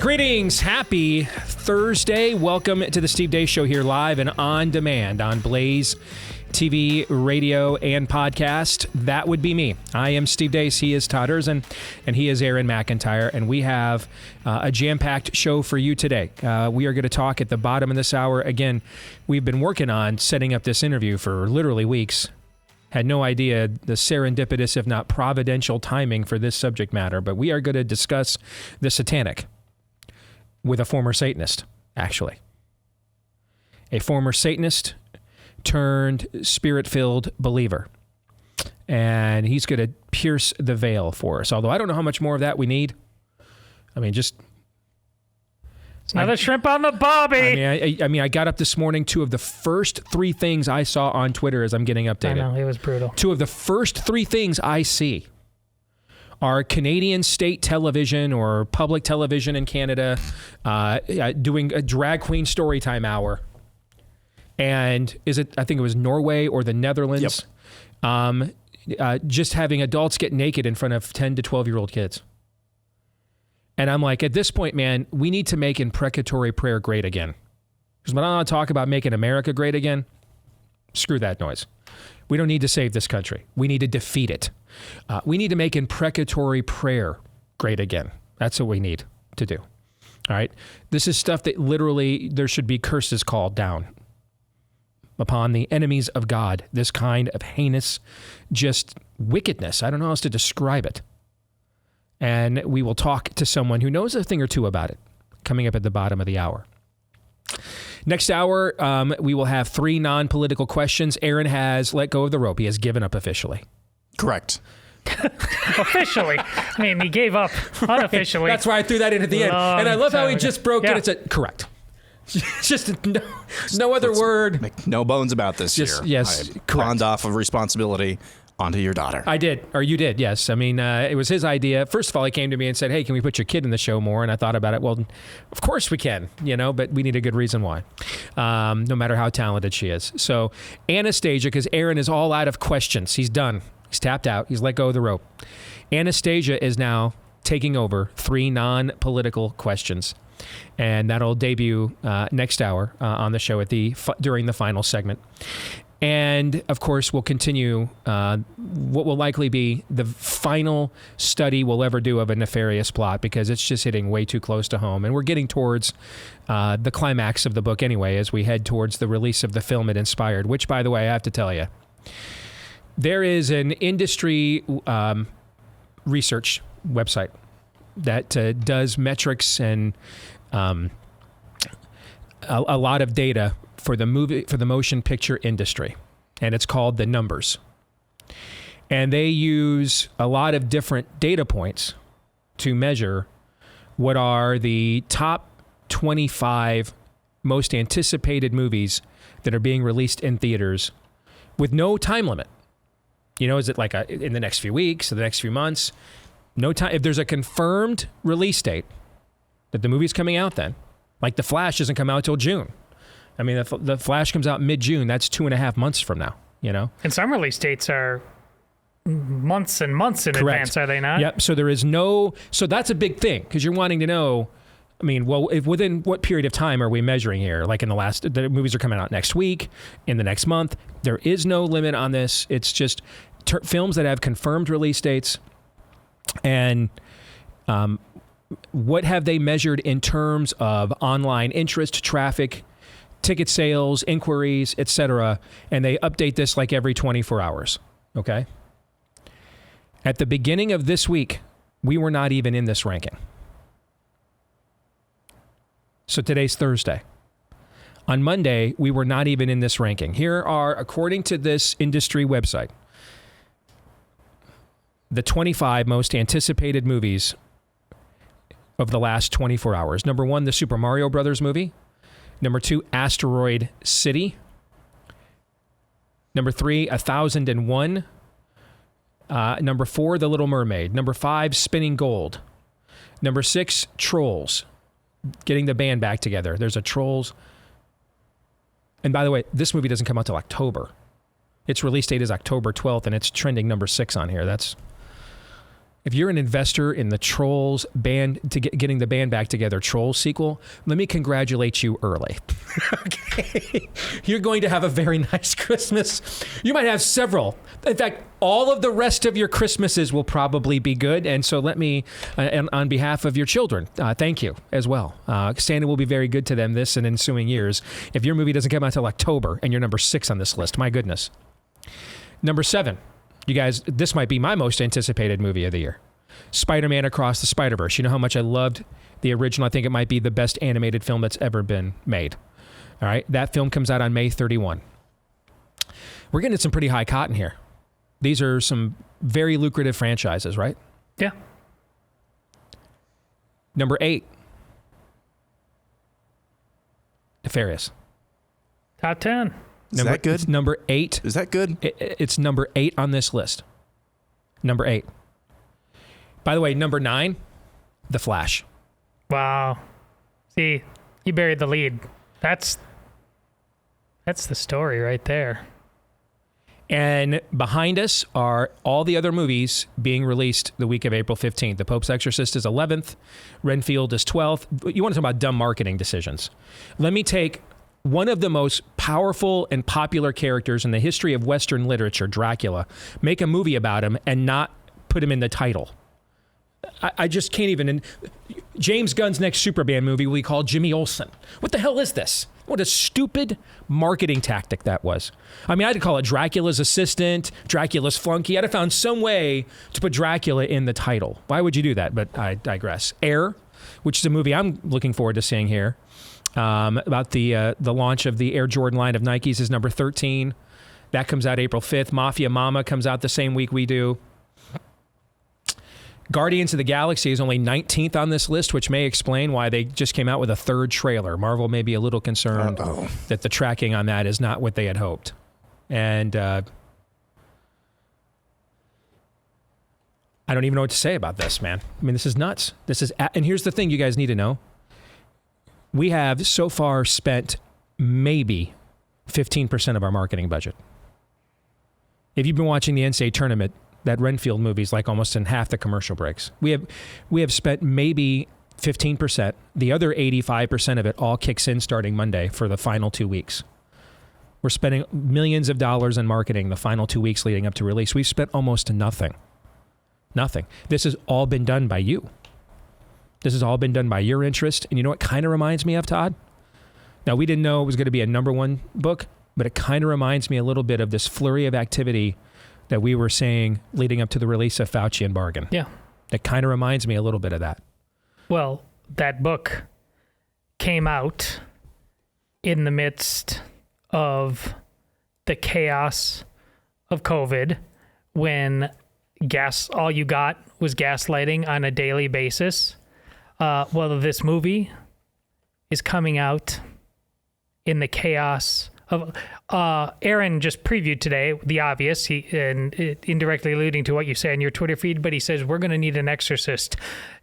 Greetings. Happy Thursday. Welcome to the Steve Deace Show here live and on demand on BlazeTV, radio, and podcast. That would be me. I am Steve Deace. He is Todd Erzin, and he is Aaron McIntyre. And we have a jam-packed show for you today. We are going to talk at the bottom of this hour. Again, we've been working on setting up this interview for literally weeks. Had no idea the serendipitous, if not providential timing for this subject matter. But we are going to discuss the satanic with a former Satanist, actually. A former Satanist turned spirit-filled believer. And he's going to pierce the veil for us. Although I don't know how much more of that we need. I mean, just... It's another shrimp on the barbie. I mean, I got up this morning. Two of the first three things I saw on Twitter as I'm getting updated. I know, it was brutal. Two of the first three things I see are Canadian state television or public television in Canada doing a drag queen storytime hour. And I think it was Norway or the Netherlands, just having adults get naked in front of 10 to 12-year-old kids. And I'm like, at this point, man, we need to make imprecatory prayer great again. Because when I want to talk about making America great again, screw that noise. We don't need to save this country. We need to defeat it. We need to make imprecatory prayer great again. That's what we need to do. All right? This is stuff that literally there should be curses called down upon the enemies of God. This kind of heinous, just wickedness. I don't know how else to describe it. And we will talk to someone who knows a thing or two about it coming up at the bottom of the hour. Next hour, we will have three non-political questions. Aaron has let go of the rope. He has given up officially. Correct. Officially. I mean, he gave up unofficially. That's why I threw that in at the end. And I love how he just broke it. It's correct. Just no other word. Make no bones about this here. Yes, I pawned off of responsibility onto your daughter. I did, or you did, yes. I mean, it was his idea. First of all, he came to me and said, hey, can we put your kid in the show more? And I thought about it. Well, of course we can, but we need a good reason why, no matter how talented she is. So Anastasia, because Aaron is all out of questions. He's done. He's tapped out. He's let go of the rope. Anastasia is now taking over three non-political questions. And that'll debut next hour on the show during the final segment. And, of course, we'll continue what will likely be the final study we'll ever do of a nefarious plot because it's just hitting way too close to home. And we're getting towards the climax of the book anyway as we head towards the release of the film it inspired, which, by the way, I have to tell you, there is an industry research website that does metrics and a lot of data for the motion picture industry, and it's called The Numbers. And they use a lot of different data points to measure what are the top 25 most anticipated movies that are being released in theaters with no time limit. Is it like in the next few weeks or the next few months? No time. If there's a confirmed release date that the movie's coming out then, like The Flash doesn't come out till June. I mean, the Flash comes out mid-June. That's 2.5 months from now, And some release dates are months and months in advance, are they not? Yep. So there is so that's a big thing because you're wanting to know, I mean, well, within what period of time are we measuring here? Like the movies are coming out next week, in the next month. There is no limit on this. It's just films that have confirmed release dates and what have they measured in terms of online interest, traffic, ticket sales, inquiries, etc. And they update this like every 24 hours, okay? At the beginning of this week, we were not even in this ranking. So today's Thursday. On Monday, we were not even in this ranking. Here are, according to this industry website, the 25 most anticipated movies of the last 24 hours. Number 1, the Super Mario Brothers movie. Number 2, Asteroid City. Number 3, 1001. Number 4, The Little Mermaid. Number 5, Spinning Gold. Number 6, Trolls. Getting the band back together. There's a Trolls. And by the way, this movie doesn't come out till October. Its release date is October 12th, and it's trending number 6 on here. If you're an investor in the Trolls band, getting the band back together, Trolls sequel, let me congratulate you early. Okay. You're going to have a very nice Christmas. You might have several. In fact, all of the rest of your Christmases will probably be good. And so let me, on behalf of your children, thank you as well. Santa will be very good to them this and ensuing years. If your movie doesn't come out until October and you're number 6 on this list, my goodness. Number 7. You guys, this might be my most anticipated movie of the year. Spider-Man Across the Spider-Verse. You know how much I loved the original. I think it might be the best animated film that's ever been made. All right. That film comes out on May 31. We're getting some pretty high cotton here. These are some very lucrative franchises, right? Yeah. Number 8. Nefarious. Top 10. Is that good? It's number 8. Is that good? It's number 8 on this list. Number 8. By the way, number 9, The Flash. Wow. See, you buried the lead. That's the story right there. And behind us are all the other movies being released the week of April 15th. The Pope's Exorcist is 11th. Renfield is 12th. You want to talk about dumb marketing decisions. Let me take one of the most powerful and popular characters in the history of Western literature, Dracula, make a movie about him and not put him in the title. I just can't even. James Gunn's next Superman movie will be called Jimmy Olsen. What the hell is this? What a stupid marketing tactic that was. I mean, I'd call it Dracula's assistant, Dracula's flunky. I'd have found some way to put Dracula in the title. Why would you do that? But I digress. Air, which is a movie I'm looking forward to seeing here. About the launch of the Air Jordan line of Nikes is number 13. That comes out April 5th. Mafia Mama comes out the same week we do. Guardians of the Galaxy is only 19th on this list, which may explain why they just came out with a 3rd trailer. Marvel may be a little concerned that the tracking on that is not what they had hoped. And I don't even know what to say about this, man. I mean, this is nuts. And here's the thing you guys need to know. We have so far spent maybe 15% of our marketing budget. If you've been watching the NCAA tournament, that Renfield movie is like almost in half the commercial breaks. We have spent maybe 15%. The other 85% of it all kicks in starting Monday for the final 2 weeks. We're spending millions of dollars in marketing the final 2 weeks leading up to release. We've spent almost nothing. Nothing. This has all been done by you. This has all been done by your interest. And you know what kind of reminds me of, Todd? Now, we didn't know it was going to be a number 1 book, but it kind of reminds me a little bit of this flurry of activity that we were saying leading up to the release of Fauci and Bargain. Yeah. It kind of reminds me a little bit of that. Well, that book came out in the midst of the chaos of COVID when all you got was gaslighting on a daily basis. Well, this movie is coming out in the chaos of Aaron just previewed today the obvious, and indirectly alluding to what you say on your Twitter feed, but he says we're going to need an exorcist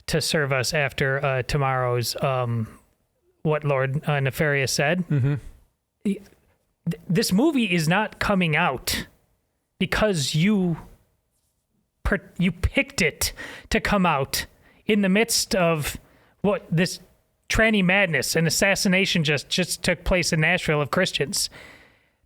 to serve us after tomorrow's what Lord Nefarious said. Mm-hmm. This movie is not coming out because you picked it to come out in the midst of what this tranny madness and assassination just took place in Nashville of Christians.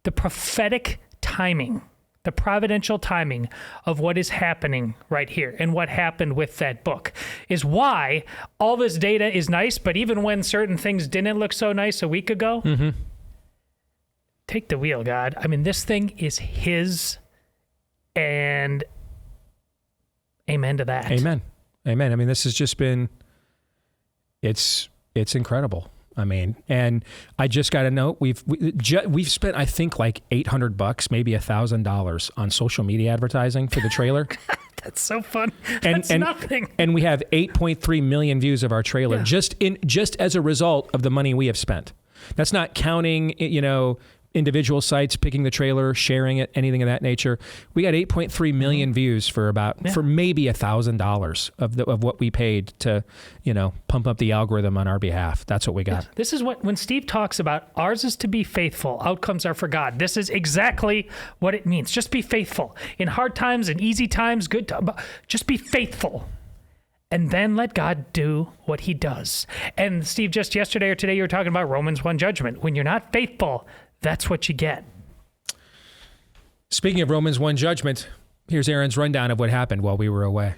The prophetic timing, the providential timing of what is happening right here and what happened with that book is why all this data is nice, but even when certain things didn't look so nice a week ago, take the wheel, God. I mean, this thing is his, and amen to that. Amen. I mean, this has just been, it's incredible. I mean, and I just got to note we've spent, I think, like $800, maybe $1,000 on social media advertising for the trailer. That's so fun. That's nothing. And we have 8.3 million views of our trailer just as a result of the money we have spent. That's not counting, individual sites picking the trailer, sharing it, anything of that nature. We got 8.3 million views for maybe $1,000 of what we paid to, pump up the algorithm on our behalf. That's what we got. This is when Steve talks about ours is to be faithful, outcomes are for God. This is exactly what it means. Just be faithful in hard times and easy times, good times. Just be faithful. And then let God do what he does. And Steve, just yesterday or today, you were talking about Romans 1 judgment. When you're not faithful, that's what you get. Speaking of Romans 1 judgment, here's Aaron's rundown of what happened while we were away.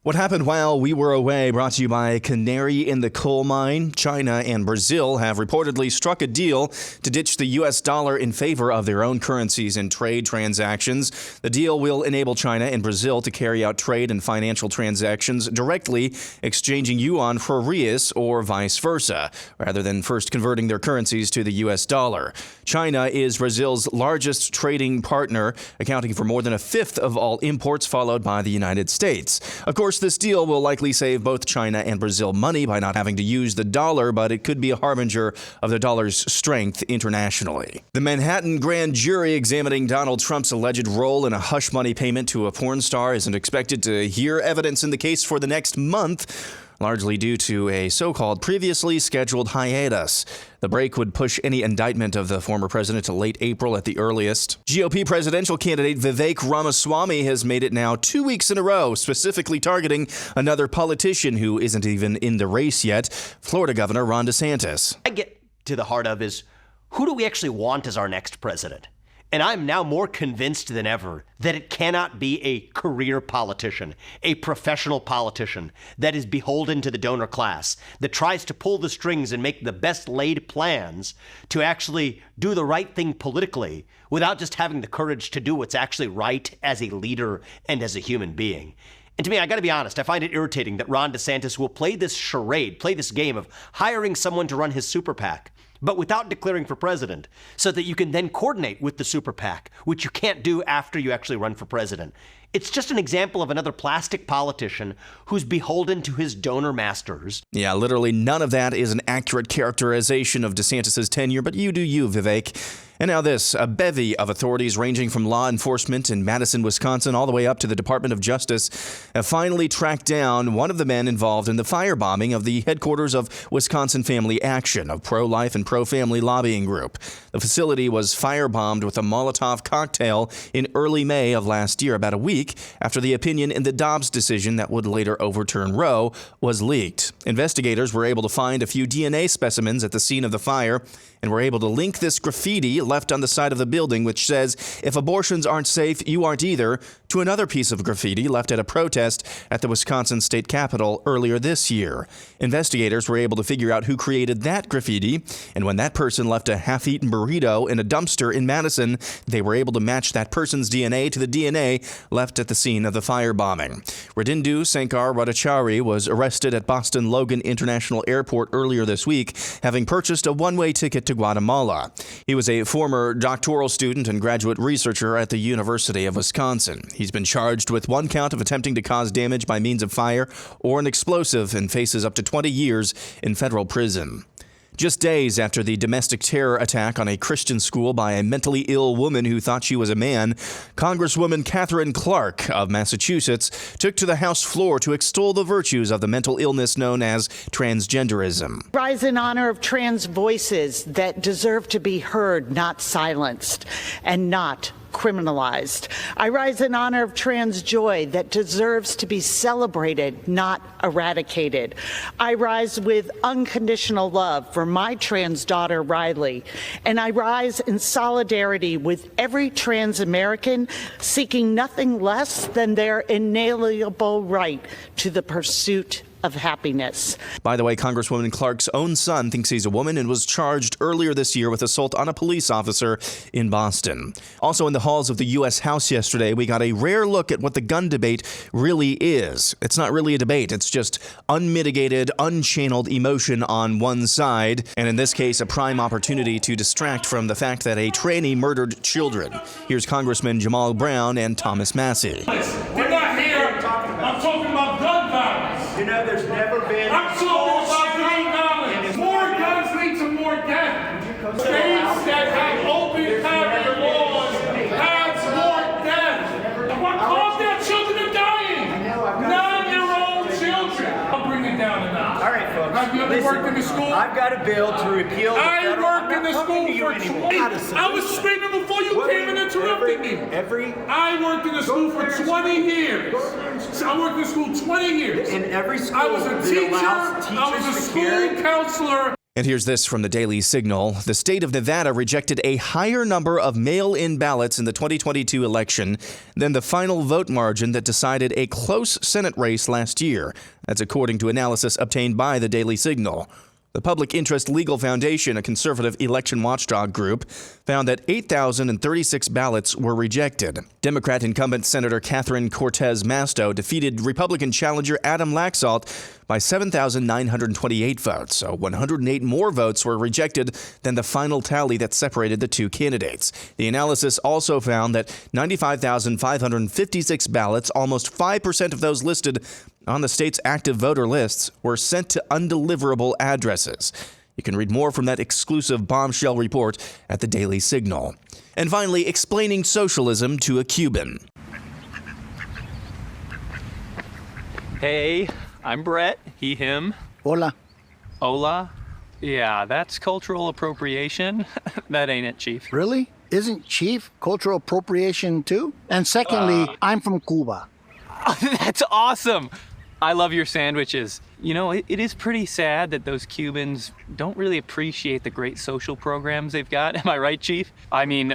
What happened while we were away, brought to you by Canary in the Coal Mine. China and Brazil have reportedly struck a deal to ditch the U.S. dollar in favor of their own currencies in trade transactions. The deal will enable China and Brazil to carry out trade and financial transactions directly, exchanging yuan for rias or vice versa, rather than first converting their currencies to the U.S. dollar. China is Brazil's largest trading partner, accounting for more than a fifth of all imports, followed by the United States. Of course, this deal will likely save both China and Brazil money by not having to use the dollar, but it could be a harbinger of the dollar's strength internationally. The Manhattan grand jury examining Donald Trump's alleged role in a hush money payment to a porn star isn't expected to hear evidence in the case for the next month, largely due to a so-called previously scheduled hiatus. The break would push any indictment of the former president to late April at the earliest. GOP presidential candidate Vivek Ramaswamy has made it now 2 weeks in a row, specifically targeting another politician who isn't even in the race yet, Florida Governor Ron DeSantis. I get to the heart of is, who do we actually want as our next president? And I'm now more convinced than ever that it cannot be a career politician, a professional politician that is beholden to the donor class, that tries to pull the strings and make the best laid plans to actually do the right thing politically without just having the courage to do what's actually right as a leader and as a human being. And to me, I got to be honest, I find it irritating that Ron DeSantis will play this charade, play this game of hiring someone to run his super PAC, but without declaring for president, so that you can then coordinate with the super PAC, which you can't do after you actually run for president. It's just an example of another plastic politician who's beholden to his donor masters. Yeah, literally none of that is an accurate characterization of DeSantis' tenure, but you do you, Vivek. And now this, a bevy of authorities ranging from law enforcement in Madison, Wisconsin, all the way up to the Department of Justice have finally tracked down one of the men involved in the firebombing of the headquarters of Wisconsin Family Action, a pro-life and pro-family lobbying group. The facility was firebombed with a Molotov cocktail in early May of last year, about a week after the opinion in the Dobbs decision that would later overturn Roe was leaked. Investigators were able to find a few DNA specimens at the scene of the fire and were able to link this graffiti left on the side of the building, which says, "If abortions aren't safe, you aren't either," to another piece of graffiti left at a protest at the Wisconsin State Capitol earlier this year. Investigators were able to figure out who created that graffiti, and when that person left a half-eaten burrito in a dumpster in Madison, they were able to match that person's DNA to the DNA left at the scene of the firebombing. Radindu Sankar Radachari was arrested at Boston Logan International Airport earlier this week, having purchased a one-way ticket to Guatemala. He was a former doctoral student and graduate researcher at the University of Wisconsin. He's been charged with one count of attempting to cause damage by means of fire or an explosive and faces up to 20 years in federal prison. Just days after the domestic terror attack on a Christian school by a mentally ill woman who thought she was a man, Congresswoman Katherine Clark of Massachusetts took to the House floor to extol the virtues of the mental illness known as transgenderism. Rise in honor of trans voices that deserve to be heard, not silenced, and not criminalized. I rise in honor of trans joy that deserves to be celebrated, not eradicated. I rise with unconditional love for my trans daughter, Riley, and I rise in solidarity with every trans American seeking nothing less than their inalienable right to the pursuit of happiness. By the way, Congresswoman Clark's own son thinks he's a woman and was charged earlier this year with assault on a police officer in Boston. Also in the halls of the U.S. House yesterday, we got a rare look at what the gun debate really is. It's not really a debate. It's just unmitigated, unchanneled emotion on one side, and in this case, a prime opportunity to distract from the fact that a tranny murdered children. Here's Congressman Jamal Brown and Thomas Massey. We're not here. I'm talking about gun violence. You know, there's never been. I'm talking about gun violence. More guns lead to more death. States that have open You worked in the school? I've got a bill to repeal the I federal... worked in the I'm not school talking to you for anymore. 20... I was screaming before you came and interrupted me. I worked in the school for 20 years. I worked in the school 20 years. In every school, I was a teacher. I was a school counselor. And here's this from the Daily Signal. The state of Nevada rejected a higher number of mail-in ballots in the 2022 election than the final vote margin that decided a close Senate race last year. That's according to analysis obtained by the Daily Signal. The Public Interest Legal Foundation, a conservative election watchdog group, found that 8,036 ballots were rejected. Democrat incumbent Senator Catherine Cortez Masto defeated Republican challenger Adam Laxalt by 7,928 votes, so 108 more votes were rejected than the final tally that separated the two candidates. The analysis also found that 95,556 ballots, almost 5% of those listed on the state's active voter lists, were sent to undeliverable addresses. You can read more from that exclusive bombshell report at the Daily Signal. And finally, explaining socialism to a Cuban. Hey, I'm Brett, he, him. Hola. Hola? Yeah, that's cultural appropriation. That ain't it, Chief. Really? Isn't Chief cultural appropriation too? And secondly, I'm from Cuba. That's awesome. I love your sandwiches. You know, it is pretty sad that those Cubans don't really appreciate the great social programs they've got. Am I right, Chief? I mean,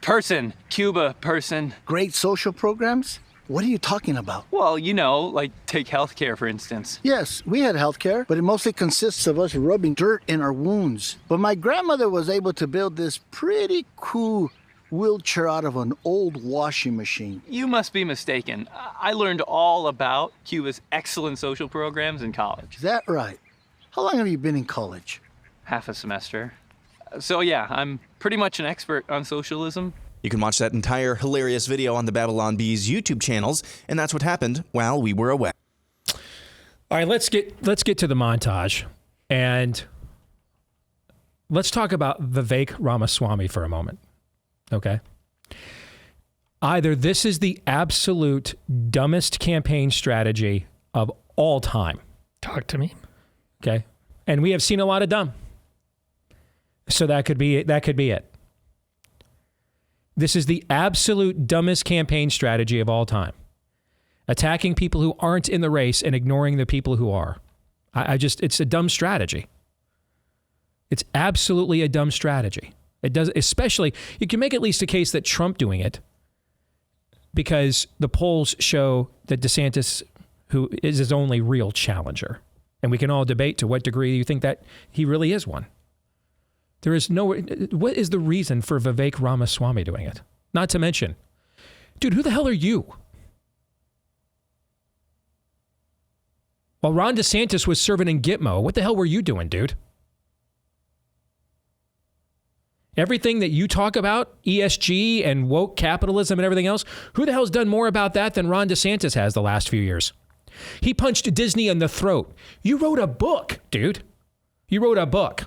person, Cuba person. Great social programs? What are you talking about? Well, you know, like take healthcare, for instance. Yes, we had healthcare, but it mostly consists of us rubbing dirt in our wounds. But my grandmother was able to build this pretty cool wheelchair out of an old washing machine. You must be mistaken. I learned all about Cuba's excellent social programs in college. Is that right? How long have you been in college? Half a semester. So yeah, I'm pretty much an expert on socialism. You can watch that entire hilarious video on the Babylon Bees YouTube channels, and that's what happened while we were away. All right, let's get to the montage, and let's talk about Vivek Ramaswamy for a moment. Okay. Either this is the absolute dumbest campaign strategy of all time. Talk to me. Okay. And we have seen a lot of dumb. So that could be it. This is the absolute dumbest campaign strategy of all time. Attacking people who aren't in the race and ignoring the people who are. It's a dumb strategy. It's absolutely a dumb strategy. It does, especially, you can make at least a case that Trump doing it, because the polls show that DeSantis, who is his only real challenger, and we can all debate to what degree you think that he really is one. There is no, what is the reason for Vivek Ramaswamy doing it? Not to mention, dude, who the hell are you? While Ron DeSantis was serving in Gitmo, what the hell were you doing, dude? Everything that you talk about, ESG and woke capitalism and everything else, who the hell's done more about that than Ron DeSantis has the last few years? He punched Disney in the throat. You wrote a book, dude. You wrote a book.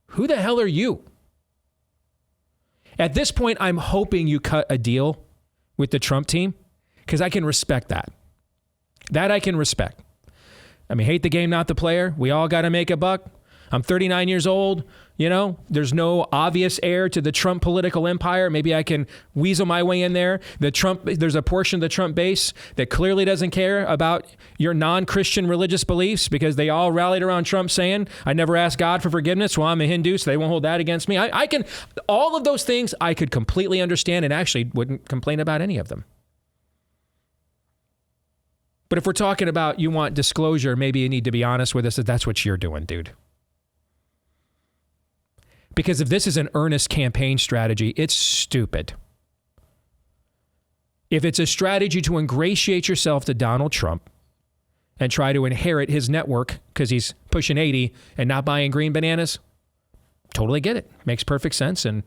Who the hell are you? At this point, I'm hoping you cut a deal with the Trump team, because I can respect that. That I can respect. I mean, hate the game, not the player. We all got to make a buck. I'm 39 years old. You know, there's no obvious heir to the Trump political empire. Maybe I can weasel my way in there. There's a portion of the Trump base that clearly doesn't care about your non-Christian religious beliefs, because they all rallied around Trump saying, I never asked God for forgiveness. Well, I'm a Hindu, so they won't hold that against me. I can, all of those things I could completely understand and actually wouldn't complain about any of them. But if we're talking about you want disclosure, maybe you need to be honest with us that that's what you're doing, dude. Because if this is an earnest campaign strategy, it's stupid. If it's a strategy to ingratiate yourself to Donald Trump and try to inherit his network because he's pushing 80 and not buying green bananas, totally get it. Makes perfect sense, and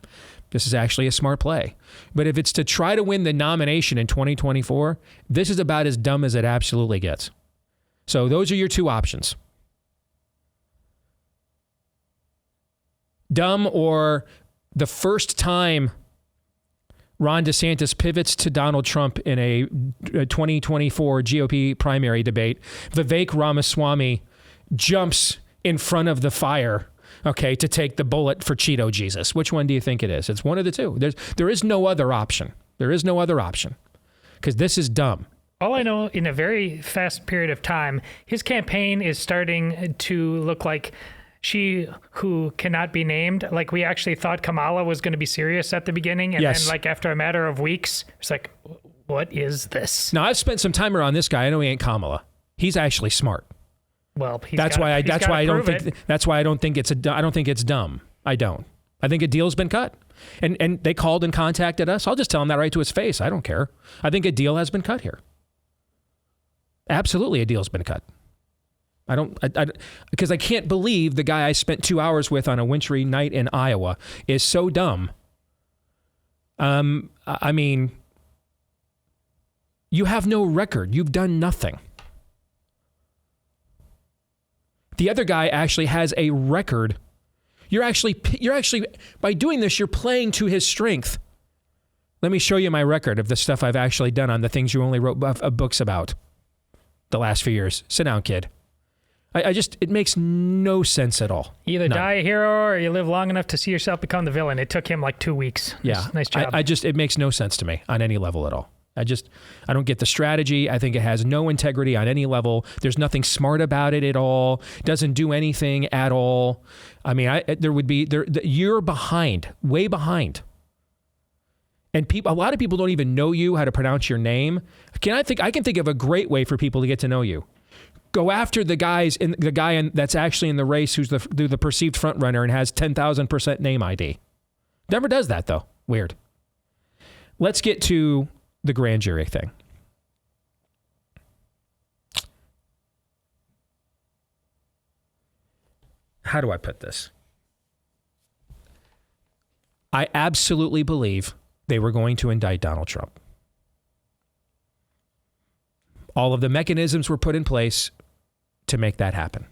this is actually a smart play. But if it's to try to win the nomination in 2024, this is about as dumb as it absolutely gets. So those are your two options. Dumb, or the first time Ron DeSantis pivots to Donald Trump in a 2024 GOP primary debate, Vivek Ramaswamy jumps in front of the fire, okay, to take the bullet for Cheeto Jesus? Which one do you think it is? It's one of the two. There is no other option. There is no other option, because this is dumb. All I know, in a very fast period of time, his campaign is starting to look like she who cannot be named. Like, we actually thought Kamala was going to be serious at the beginning, and Yes. then, like, after a matter of weeks, it's like, what is this? Now, I've spent some time around this guy. I know he ain't Kamala. He's actually smart. Well, That's why I don't think it's dumb. I don't. I think a deal's been cut. And they called and contacted us. I'll just tell him that right to his face. I don't care. I think a deal has been cut here. Absolutely, a deal's been cut. Because I can't believe the guy I spent 2 hours with on a wintry night in Iowa is so dumb. I mean, you have no record. You've done nothing. The other guy actually has a record. You're actually, by doing this, you're playing to his strength. Let me show you my record of the stuff I've actually done on the things you only wrote books about the last few years. Sit down, kid. It makes no sense at all. You either die a hero or you live long enough to see yourself become the villain. It took him like 2 weeks. Yeah. Nice job. It makes no sense to me on any level at all. I don't get the strategy. I think it has no integrity on any level. There's nothing smart about it at all. Doesn't do anything at all. I mean, you're behind, way behind. And a lot of people don't even know you, how to pronounce your name. I can think of a great way for people to get to know you. Go after the guy that's actually in the race who's the perceived front runner and has 10,000% name ID. Never does that though. Weird. Let's get to the grand jury thing. How do I put this? I absolutely believe they were going to indict Donald Trump. All of the mechanisms were put in place to make that happen.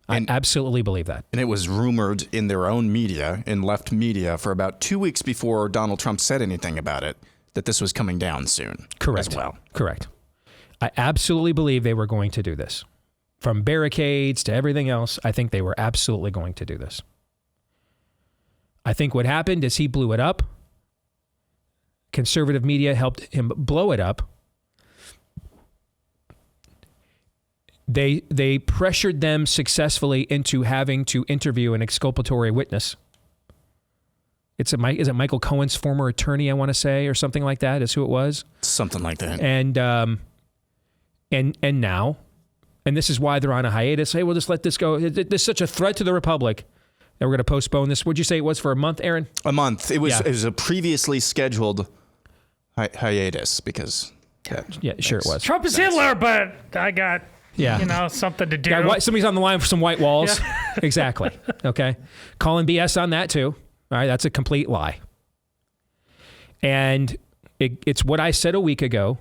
I absolutely believe that. And it was rumored in their own media, in left media, for about 2 weeks before Donald Trump said anything about it, that this was coming down soon. Correct. As well. Correct. I absolutely believe they were going to do this. From barricades to everything else, I think they were absolutely going to do this. I think what happened is he blew it up. Conservative media helped him blow it up. They pressured them successfully into having to interview an exculpatory witness. Is it Michael Cohen's former attorney, I want to say, or something like that is who it was? Something like that. And now, and this is why they're on a hiatus. Hey, we'll just let this go. There's such a threat to the Republic that we're going to postpone this. What'd you say it was for a month, Aaron? A month. It was a previously scheduled hiatus because... Yeah, sure it was. Trump is Hitler, but I got... something to do. Somebody's on the line for some white walls. Yeah. Exactly. Okay. Calling BS on that too. All right. That's a complete lie. And it's what I said a week ago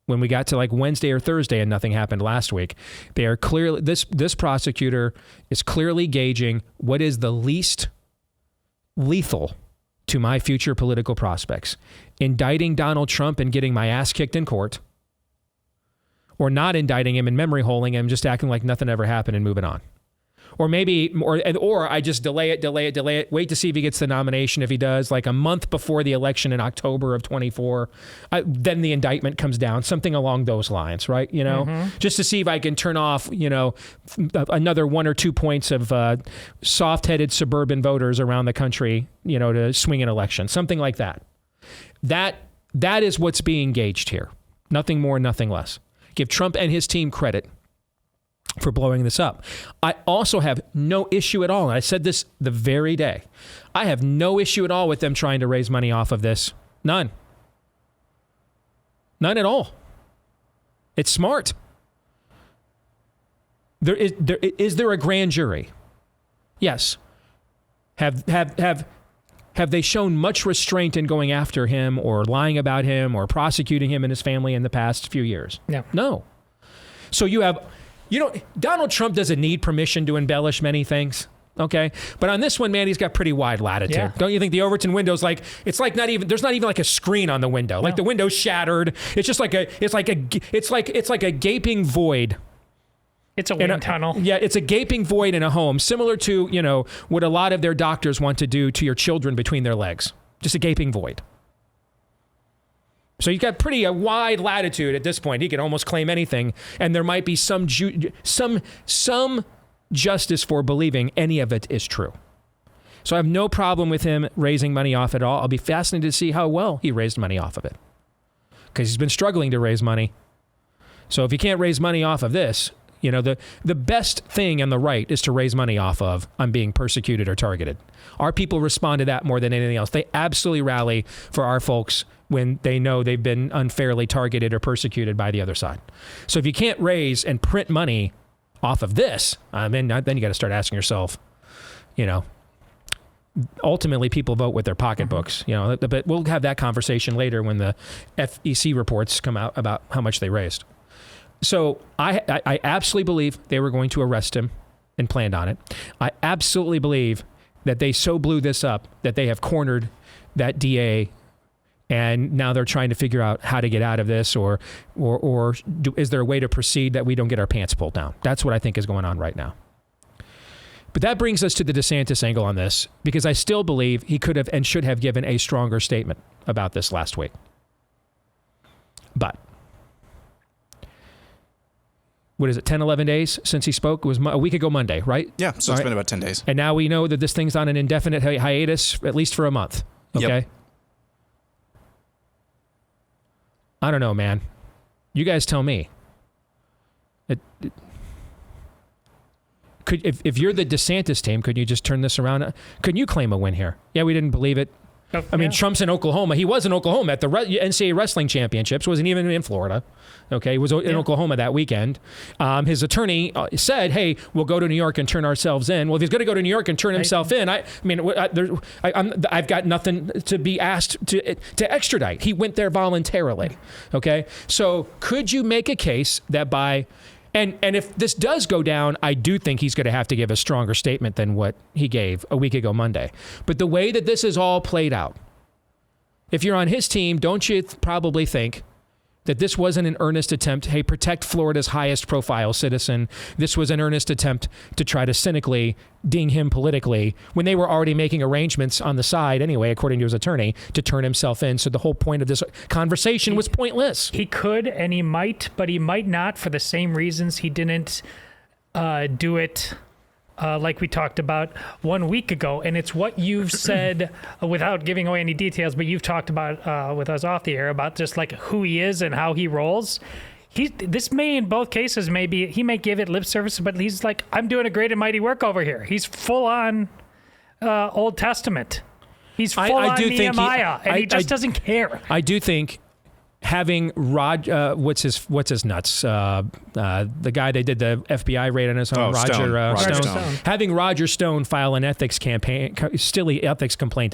when we got to like Wednesday or Thursday and nothing happened last week. They are clearly, this prosecutor is clearly gauging what is the least lethal to my future political prospects. Indicting Donald Trump and getting my ass kicked in court, or not indicting him and memory holding him, just acting like nothing ever happened and moving on. Or maybe, or I just delay it, wait to see if he gets the nomination. If he does, like a month before the election in October of 24, then the indictment comes down, something along those lines, right? Just to see if I can turn off, another 1 or 2 points of soft-headed suburban voters around the country, to swing an election, something like that. That is what's being gauged here. Nothing more, nothing less. Give Trump and his team credit for blowing this up. I also have no issue at all, and I said this the very day, I have no issue at all with them trying to raise money off of this. None. None at all. It's smart. Is there a grand jury? Yes. Have they shown much restraint in going after him or lying about him or prosecuting him and his family in the past few years? No. So Donald Trump doesn't need permission to embellish many things. Okay. But on this one, man, he's got pretty wide latitude. Yeah. Don't you think the Overton window's there's not even like a screen on the window. No. Like the window's shattered. It's just it's like a gaping void. It's a wind tunnel. Yeah, it's a gaping void in a home, similar to, what a lot of their doctors want to do to your children between their legs. Just a gaping void. So you've got a wide latitude at this point. He can almost claim anything, and there might be some justice for believing any of it is true. So I have no problem with him raising money off it all. I'll be fascinated to see how well he raised money off of it, because he's been struggling to raise money. So if he can't raise money off of this, the best thing on the right is to raise money off of I'm being persecuted or targeted. Our people respond to that more than anything else. They absolutely rally for our folks when they know they've been unfairly targeted or persecuted by the other side. So if you can't raise and print money off of this, then you got to start asking yourself, ultimately people vote with their pocketbooks, but we'll have that conversation later when the FEC reports come out about how much they raised. So I absolutely believe they were going to arrest him and planned on it. I absolutely believe that they so blew this up that they have cornered that DA, and now they're trying to figure out how to get out of this, or is there a way to proceed that we don't get our pants pulled down? That's what I think is going on right now. But that brings us to the DeSantis angle on this, because I still believe he could have and should have given a stronger statement about this last week. But what is it, 10, 11 days since he spoke? It was a week ago Monday, right? Yeah, so it's been about 10 days. And now we know that this thing's on an indefinite hiatus, at least for a month. Okay? Yep. I don't know, man. You guys tell me. If you're the DeSantis team, could you just turn this around? Could you claim a win here? Yeah, we didn't believe it. I mean, Trump's in Oklahoma. He was in Oklahoma at the NCAA Wrestling Championships. Wasn't even in Florida. Okay, he was in Oklahoma that weekend. His attorney said, "Hey, we'll go to New York and turn ourselves in." Well, if he's going to go to New York and turn himself in, I've got nothing to be asked to extradite. He went there voluntarily. Okay, so could you make a case that by And if this does go down, I do think he's going to have to give a stronger statement than what he gave a week ago Monday. But the way that this is all played out, if you're on his team, don't you probably think that this wasn't an earnest attempt, hey, protect Florida's highest profile citizen. This was an earnest attempt to try to cynically ding him politically when they were already making arrangements on the side anyway, according to his attorney, to turn himself in. So the whole point of this conversation was pointless. He could and he might, but he might not for the same reasons he didn't do it like we talked about 1 week ago. And it's what you've said without giving away any details, but you've talked about with us off the air about just like who he is and how he rolls. This may, in both cases, he may give it lip service, but he's like, I'm doing a great and mighty work over here. He's full on Old Testament. He's full on Nehemiah, and he just doesn't care. I do think having what's his nuts? The guy they did the FBI raid on his home, Roger Stone. Having Roger Stone file an ethics complaint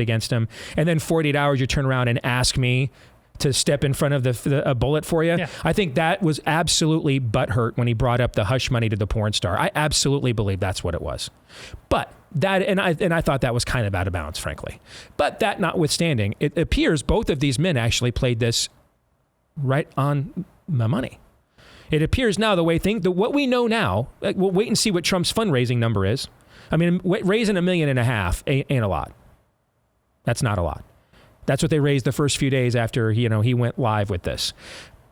against him, and then 48 hours you turn around and ask me to step in front of a bullet for you. Yeah. I think that was absolutely butthurt when he brought up the hush money to the porn star. I absolutely believe that's what it was. But that, and I thought that was kind of out of bounds, frankly. But that notwithstanding, it appears both of these men actually played this right on the money. It appears now what we know now, we'll wait and see what Trump's fundraising number is. I mean, raising $1.5 million ain't a lot. That's not a lot. That's what they raised the first few days after he went live with this.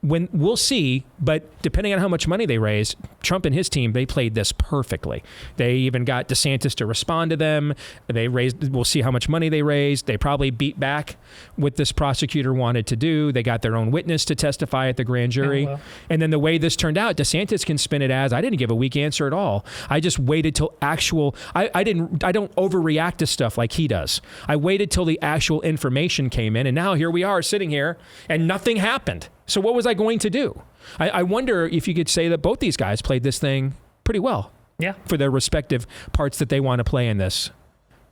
We'll see, but depending on how much money they raised, Trump and his team, they played this perfectly. They even got DeSantis to respond to them. We'll see how much money they raised. They probably beat back what this prosecutor wanted to do. They got their own witness to testify at the grand jury. Oh, well. And then the way this turned out, DeSantis can spin it as, I didn't give a weak answer at all. I just waited till I don't overreact to stuff like he does. I waited till the actual information came in, and now here we are sitting here and nothing happened. So what was I going to do? I wonder if you could say that both these guys played this thing pretty well. Yeah. For their respective parts that they want to play in this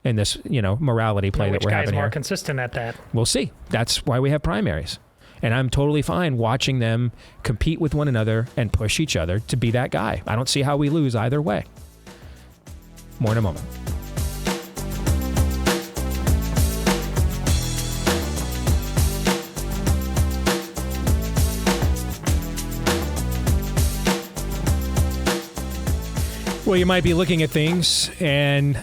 morality play that we're having here. Which guy's more consistent at that? We'll see. That's why we have primaries. And I'm totally fine watching them compete with one another and push each other to be that guy. I don't see how we lose either way. More in a moment. Well, you might be looking at things and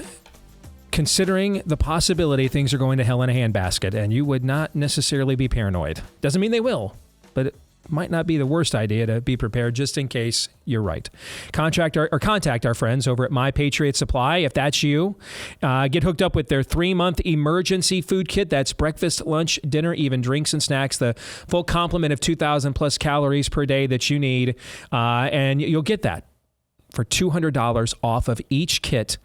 considering the possibility things are going to hell in a handbasket, and you would not necessarily be paranoid. Doesn't mean they will, but it might not be the worst idea to be prepared just in case you're right. Contact our friends over at My Patriot Supply. If that's you, get hooked up with their 3-month emergency food kit. That's breakfast, lunch, dinner, even drinks and snacks, the full complement of 2,000 plus calories per day that you need. And you'll get that for $200 off of each kit.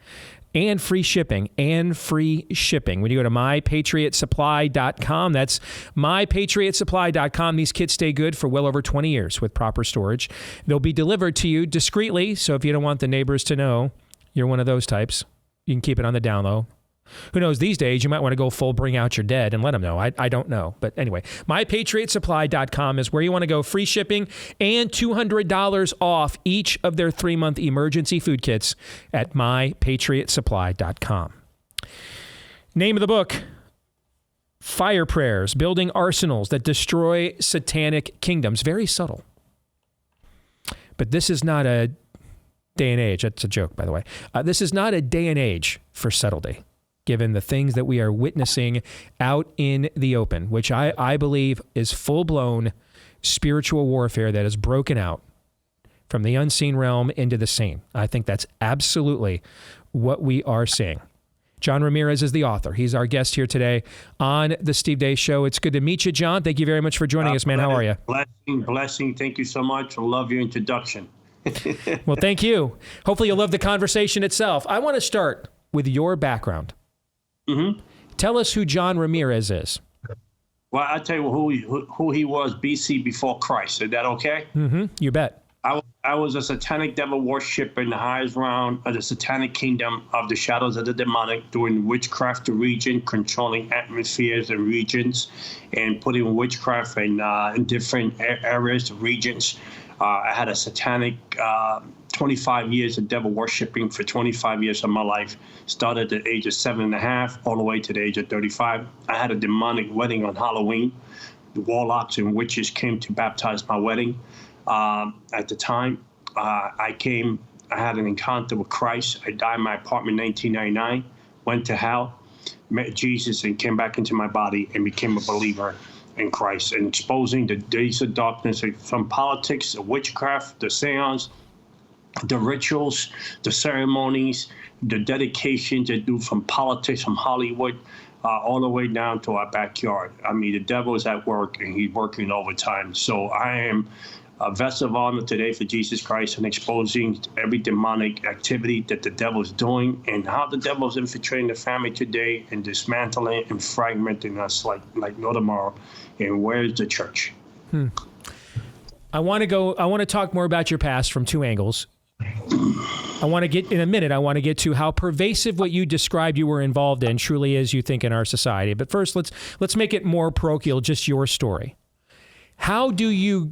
And free shipping, When you go to mypatriotsupply.com, that's mypatriotsupply.com. These kits stay good for well over 20 years with proper storage. They'll be delivered to you discreetly, so if you don't want the neighbors to know you're one of those types, you can keep it on the down low. Who knows, these days you might want to go full bring out your dead and let them know. I don't know. But anyway, mypatriotsupply.com is where you want to go. Free shipping and $200 off each of their 3-month emergency food kits at mypatriotsupply.com. Name of the book, Fire Prayers, Building Arsenals That Destroy Satanic Kingdoms. Very subtle. But this is not a day and age. That's a joke, by the way. This is not a day and age for subtlety, given the things that we are witnessing out in the open, which I believe is full-blown spiritual warfare that has broken out from the unseen realm into the seen. I think that's absolutely what we are seeing. John Ramirez is the author. He's our guest here today on the Steve Deace Show. It's good to meet you, John. Thank you very much for joining us, man. How are you? Blessing. Thank you so much. I love your introduction. Well, thank you. Hopefully you'll love the conversation itself. I want to start with your background. Mm-hmm. Tell us who John Ramirez is. Well, I'll tell you who he was BC before Christ. Is that okay? Mm-hmm. You bet. I was a satanic devil worshiper in the highest round of the satanic kingdom of the shadows of the demonic, doing witchcraft region, controlling atmospheres and regions, and putting witchcraft in different areas, regions. I had a satanic 25 years of devil worshiping for 25 years of my life. Started at the age of 7.5 all the way to the age of 35. I had a demonic wedding on Halloween. The warlocks and witches came to baptize my wedding. At the time, I had an encounter with Christ. I died in my apartment in 1999, went to hell, met Jesus, and came back into my body and became a believer in Christ, and exposing the days of darkness from politics, the witchcraft, the seance, the rituals, the ceremonies, the dedications they do from politics, from Hollywood, all the way down to our backyard. I mean, the devil is at work, and he's working overtime. So I am a vessel of honor today for Jesus Christ and exposing every demonic activity that the devil is doing and how the devil is infiltrating the family today and dismantling and fragmenting us like no tomorrow. And where's the church? I want to talk more about your past from two angles. I want to get to how pervasive what you described you were involved in truly is, you think, in our society. But first, let's make it more parochial, just your story. How do you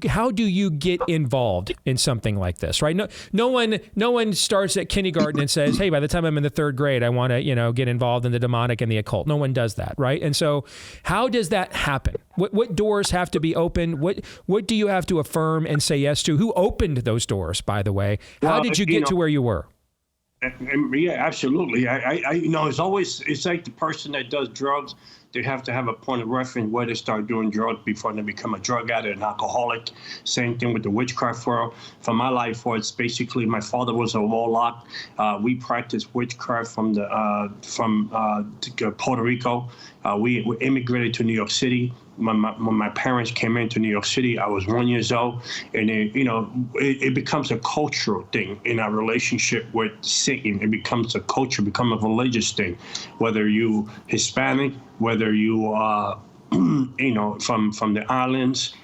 get involved in something like this, right? No one starts at kindergarten and says, "Hey, by the time I'm in the 3rd grade, I want to, get involved in the demonic and the occult." No one does that, right? And so, how does that happen? What doors have to be opened? What do you have to affirm and say yes to? Who opened those doors, by the way? How did you get to where you were? Yeah, absolutely. I it's like the person that does drugs. They have to have a point of reference where they start doing drugs before they become a drug addict, an alcoholic. Same thing with the witchcraft world. For my life, it's basically my father was a warlock. We practiced witchcraft from Puerto Rico. We immigrated to New York City. When my parents came into New York City, I was 1 year old, and it becomes a cultural thing in our relationship with Satan. It becomes a culture, become a religious thing. Whether you Hispanic, whether you are, from the islands,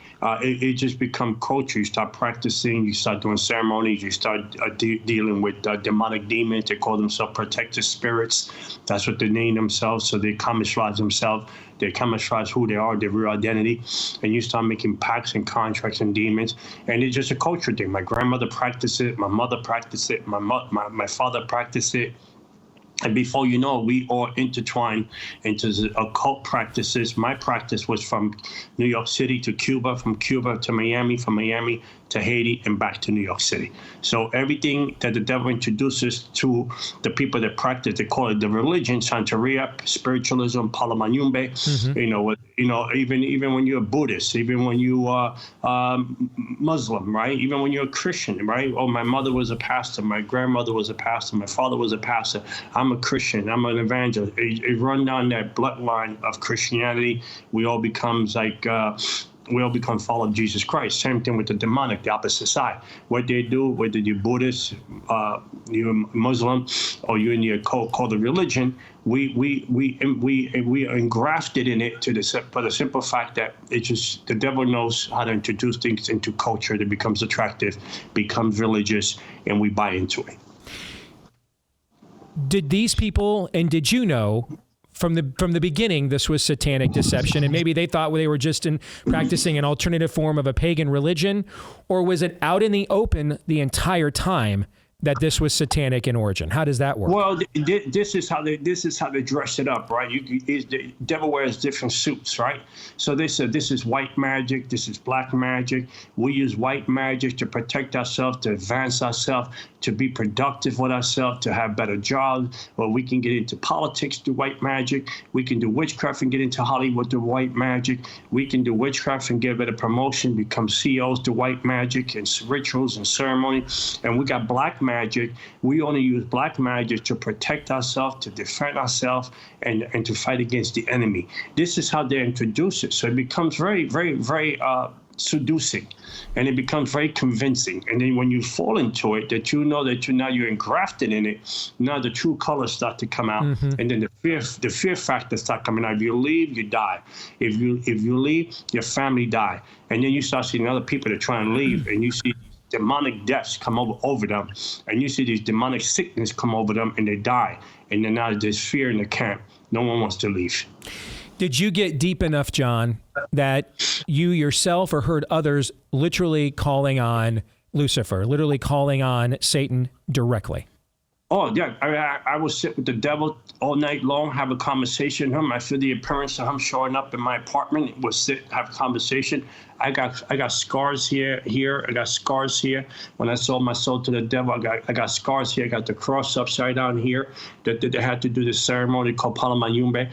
it just become culture. You start practicing, you start doing ceremonies, you start dealing with demonic demons. They call themselves protective spirits. That's what they name themselves. So they camouflage themselves. They camouflage who they are, their real identity. And you start making pacts and contracts and demons. And it's just a culture thing. My grandmother practiced it. My mother practiced it. My father practiced it. And before you know, we all intertwined into the occult practices. My practice was from New York City to Cuba, from Cuba to Miami, from Miami to Haiti, and back to New York City. So everything that the devil introduces to the people that practice, they call it the religion, Santeria, spiritualism, Palamayumbe. Even when you're a Buddhist, even when you are Muslim, right? Even when you're a Christian, right? Oh, my mother was a pastor, my grandmother was a pastor, my father was a pastor. I'm a Christian, I'm an evangelist. It run down that bloodline of Christianity. We all become follow Jesus Christ. Same thing with the demonic, the opposite side. What they do, whether you're Buddhist, you're Muslim, or you're in the occult called the religion, we are engrafted in it for the simple fact that it's just the devil knows how to introduce things into culture that becomes attractive, becomes religious, and we buy into it. Did these people, and did you know from the beginning this was satanic deception, and maybe they thought they were just practicing an alternative form of a pagan religion, or was it out in the open the entire time that this was satanic in origin? How does that work? Well, this is how they dress it up, right? The devil wears different suits, right? So they said this is white magic, this is black magic. We use white magic to protect ourselves, to advance ourselves, to be productive with ourselves, to have better jobs. Well, we can get into politics through white magic. We can do witchcraft and get into Hollywood through white magic. We can do witchcraft and get better promotion, become CEOs through white magic and rituals and ceremony. And we got black magic. We only use black magic to protect ourselves, to defend ourselves, and to fight against the enemy. This is how they introduce it. So it becomes very, very, very seducing, and it becomes very convincing. And then when you fall into it, that you know that you're engrafted in it, now the true colors start to come out, and then the fear factor start coming out. If you leave, you die. If you leave, your family die. And then you start seeing other people that try and leave, and you see demonic deaths come over them, and you see these demonic sickness come over them, and they die. And then now there's fear in the camp. No one wants to leave. Did you get deep enough, John, that you yourself or heard others literally calling on Lucifer, literally calling on Satan directly? Oh, yeah. I will sit with the devil all night long, have a conversation with him. I feel the appearance of him showing up in my apartment. We'll sit, have a conversation. I got scars here. I got scars here. When I sold my soul to the devil, I got scars here. I got the cross upside down here. That they had to do this ceremony called Palamayumbe.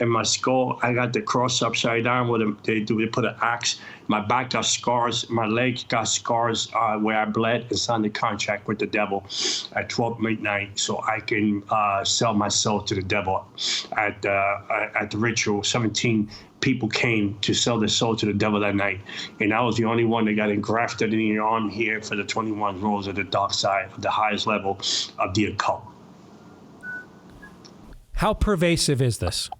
In my skull, I got the cross upside down. They put an axe. My back got scars. My leg got scars where I bled and signed a contract with the devil at 12 midnight, so I can sell my soul to the devil. At the ritual, 17 people came to sell their soul to the devil that night, and I was the only one that got engrafted in on here for the 21 rows of the dark side, of the highest level of the occult. How pervasive is this?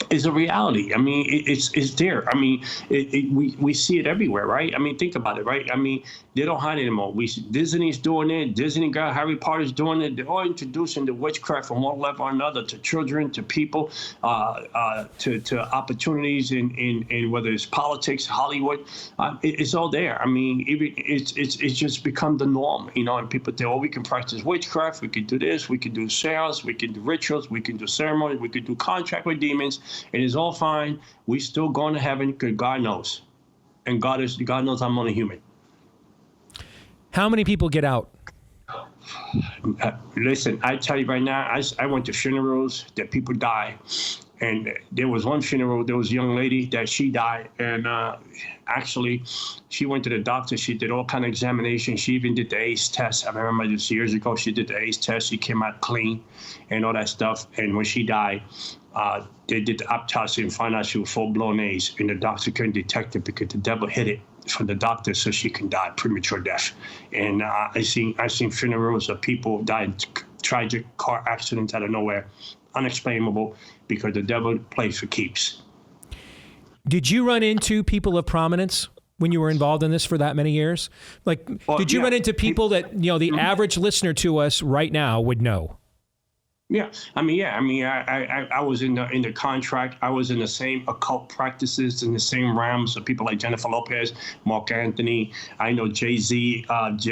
Is a reality. I mean, it's there. I mean, we see it everywhere, right? I mean, think about it, right? I mean, they don't hide anymore. Disney's doing it. Disney got Harry Potter's doing it. They're all introducing the witchcraft from one level or another to children, to people, to opportunities in whether it's politics, Hollywood. It's all there. I mean, it's just become the norm, you know. And people say, oh, we can practice witchcraft. We can do this. We can do seance. We can do rituals. We can do ceremony. We can do contract with demons. It is all fine. We still going to heaven because God knows. And God knows I'm only human. How many people get out? Listen, I tell you right now, I went to funerals that people die. And there was one funeral, there was a young lady that she died. And actually, she went to the doctor. She did all kind of examinations. She even did the ACE test. I remember this years ago. She did the ACE test. She came out clean and all that stuff. And when she died, they did the autopsy and found out she was full-blown AIDS. And the doctor couldn't detect it because the devil hid it from the doctor so she can die premature death. And I've seen funerals of people died in tragic car accidents out of nowhere, unexplainable, because the devil plays for keeps. Did you run into people of prominence when you were involved in this for that many years? Like, did you run into people that, you know, the average listener to us right now would know? Yeah, I mean, I was in the contract. I was in the same occult practices, in the same realms of people like Jennifer Lopez, Mark Anthony. I know Jay-Z and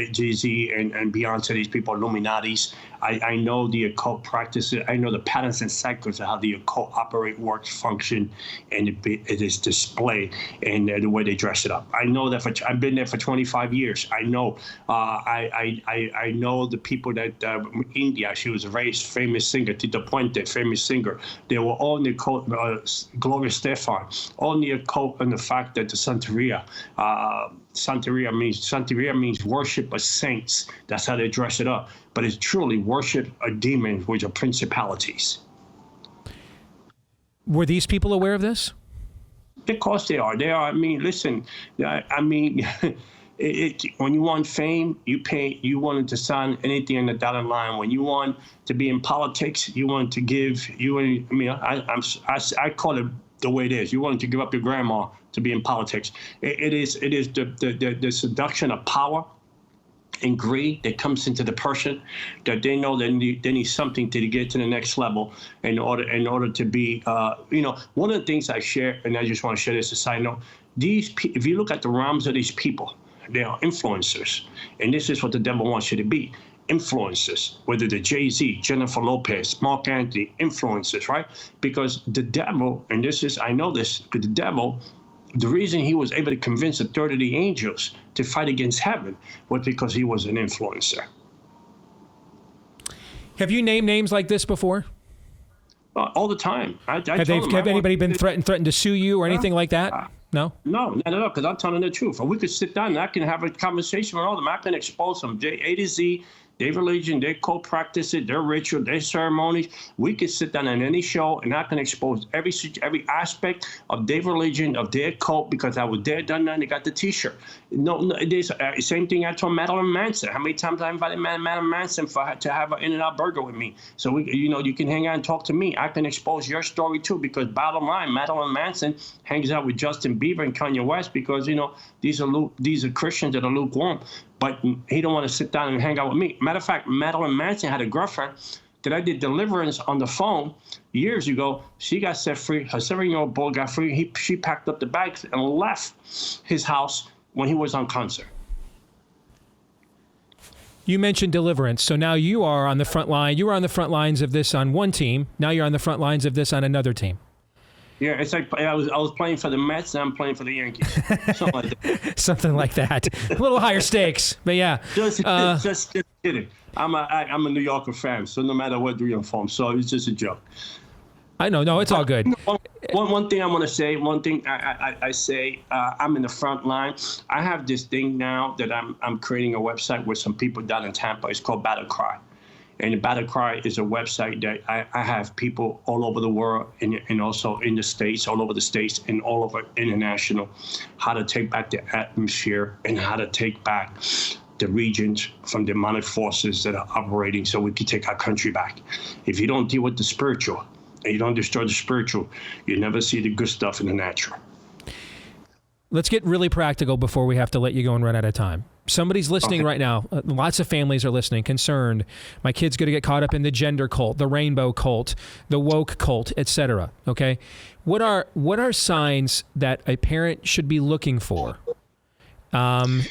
Beyonce. These people are Illuminatis. I know the occult practices. I know the patterns and cycles of how the occult operate, works, function, and it is displayed and the way they dress it up. I know that I've been there for 25 years. I know. I know the people that India. She was a very famous singer, Tito Puente, famous singer. They were all in the occult. Gloria Stefan, all in the occult, and the fact that the Santeria. Santeria means worship of saints. That's how they dress it up. But it's truly worship of demons, which are principalities. Were these people aware of this? Of course they are. They are. I mean, listen. I mean, when you want fame, you pay. You wanted to sign anything in the dotted line. When you want to be in politics, you want to give. I call it the way it is. You wanted to give up your grandma to be in politics. It is the seduction of power and greed that comes into the person, that they know they need something to get to the next level in order to be, one of the things I share, and I just want to share this as a side note, if you look at the realms of these people, they are influencers. And this is what the devil wants you to be. Influencers, whether they're Jay-Z, Jennifer Lopez, Mark Anthony, influencers, right? Because the devil, and I know this, because the devil, the reason he was able to convince a third of the angels to fight against heaven was because he was an influencer. Have you named names like this before? All the time. Have anybody been threatened to sue you or anything like that? No? No, not at all, because I'm telling the truth. Or we could sit down and I can have a conversation with all of them. I can expose them, A to Z, their religion, their cult practices, their ritual, their ceremonies. We could sit down on any show and I can expose every aspect of their religion, of their cult, because I was there, done that, and they got the T-shirt. No, there's same thing I told Madeline Manson. How many times I invited Madeline Manson to have an In-N-Out burger with me? So you can hang out and talk to me. I can expose your story too, because bottom line, Madeline Manson hangs out with Justin Bieber and Kanye West because these are Christians that are lukewarm. But he don't want to sit down and hang out with me. Matter of fact, Madeline Manson had a girlfriend that I did deliverance on the phone years ago. She got set free. Her 7-year-old boy got free. She packed up the bags and left his house when he was on concert. You mentioned deliverance. So now you are on the front line. You were on the front lines of this on one team. Now you're on the front lines of this on another team. Yeah, it's like I was playing for the Mets and I'm playing for the Yankees. Something like that. Something like that. A little higher stakes, but yeah. Just kidding. I'm a New Yorker fan, so no matter what uniform, so it's just a joke. I know. No, it's all good. One thing I want to say. One thing I say. I'm in the front line. I have this thing now that I'm creating a website with some people down in Tampa. It's called Battle Cry. And the Battle Cry is a website that I have people all over the world and also in the States, all over the States and all over international, how to take back the atmosphere and how to take back the regions from demonic forces that are operating so we can take our country back. If you don't deal with the spiritual and you don't destroy the spiritual, you never see the good stuff in the natural. Let's get really practical before we have to let you go and run out of time. Somebody's listening right now. Lots of families are listening, concerned. My kid's going to get caught up in the gender cult, the rainbow cult, the woke cult, etc. Okay, what are signs that a parent should be looking for on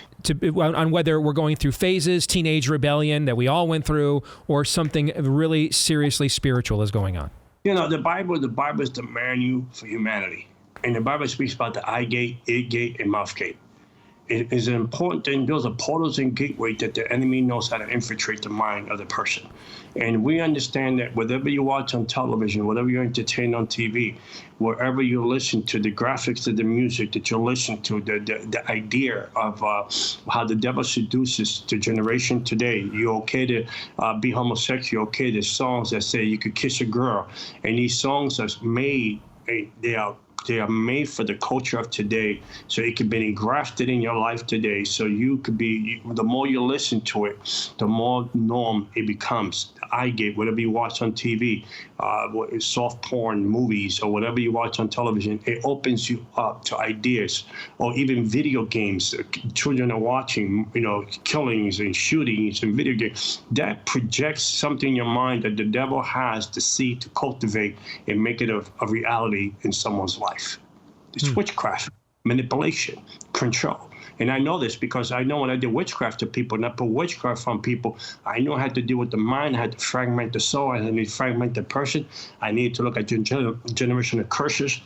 whether we're going through phases, teenage rebellion that we all went through, or something really seriously spiritual is going on? The Bible is the manual for humanity, and the Bible speaks about the eye gate, ear gate, and mouth gate. It is an important thing. Those are portals and gateways that the enemy knows how to infiltrate the mind of the person. And we understand that whatever you watch on television, whatever you entertain on TV, wherever you listen to the graphics of the music that you listen to, the idea of how the devil seduces the generation today. You're okay to be homosexual. You're okay. There's songs that say you could kiss a girl. And these songs are made, they are made for the culture of today, so it can be engrafted in your life today. So you could be, the more you listen to it, the more norm it becomes. The eye gate, whatever you watch on TV, soft porn movies, or whatever you watch on television, it opens you up to ideas, or even video games. Children are watching, killings and shootings and video games. That projects something in your mind that the devil has the seed to cultivate and make it a reality in someone's life. It's witchcraft, manipulation, control. And I know this because I know when I did witchcraft to people, and I put witchcraft on people, I know how to deal with the mind. I had to fragment the soul. I had to fragment the person. I needed to look at generational curses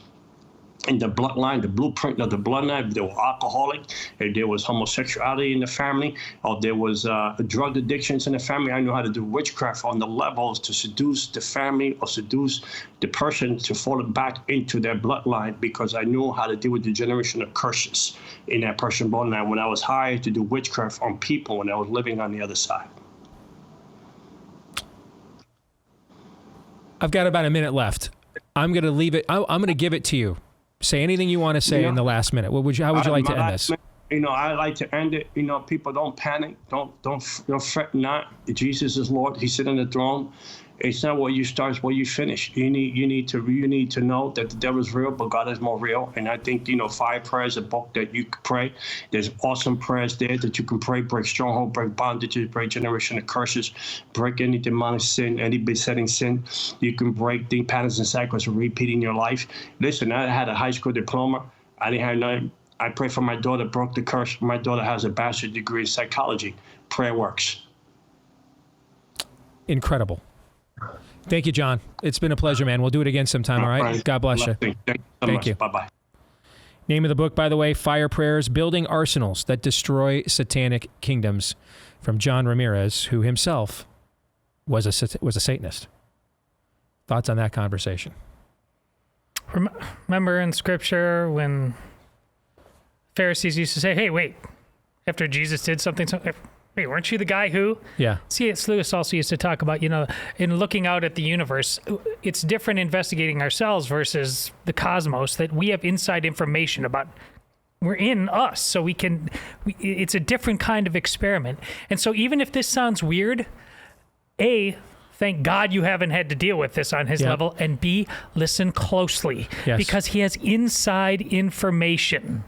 in the bloodline, the blueprint of the bloodline. If they were alcoholic, if there was homosexuality in the family, or there was drug addictions in the family, I know how to do witchcraft on the levels to seduce the family or seduce the person to fall back into their bloodline, because I knew how to deal with the generational curses in that person's bloodline when I was hired to do witchcraft on people when I was living on the other side. I've got about a minute left. I'm going to leave it. I'm going to give it to you. Say anything you want to say in the last minute. How would you like to end this? I like to end it. People don't panic. Don't fret not. Jesus is Lord. He's sitting on the throne. It's not where you start, it's where you finish. You need to know that the devil is real, but God is more real. And I think, 5 prayers, a book that you can pray. There's awesome prayers there that you can pray, break stronghold, break bondages, break generational curses, break any demonic sin, any besetting sin. You can break the patterns and cycles of repeating your life. Listen, I had a high school diploma. I didn't have nothing. I pray for my daughter, broke the curse. My daughter has a bachelor's degree in psychology. Prayer works. Incredible. Thank you, John. It's been a pleasure, man. We'll do it again sometime, all right? God bless you. Thank you. Bye-bye. Name of the book, by the way, Fire Prayers, Building Arsenals That Destroy Satanic Kingdoms, from John Ramirez, who himself was a Satanist. Thoughts on that conversation? Remember in Scripture when Pharisees used to say, hey, wait, after Jesus did something, wait, weren't you the guy who? Yeah. C.S. Lewis also used to talk about, in looking out at the universe, it's different investigating ourselves versus the cosmos, that we have inside information about, we're in us, so it's a different kind of experiment. And so even if this sounds weird, A, thank God you haven't had to deal with this on his level, and B, listen closely, because he has inside information.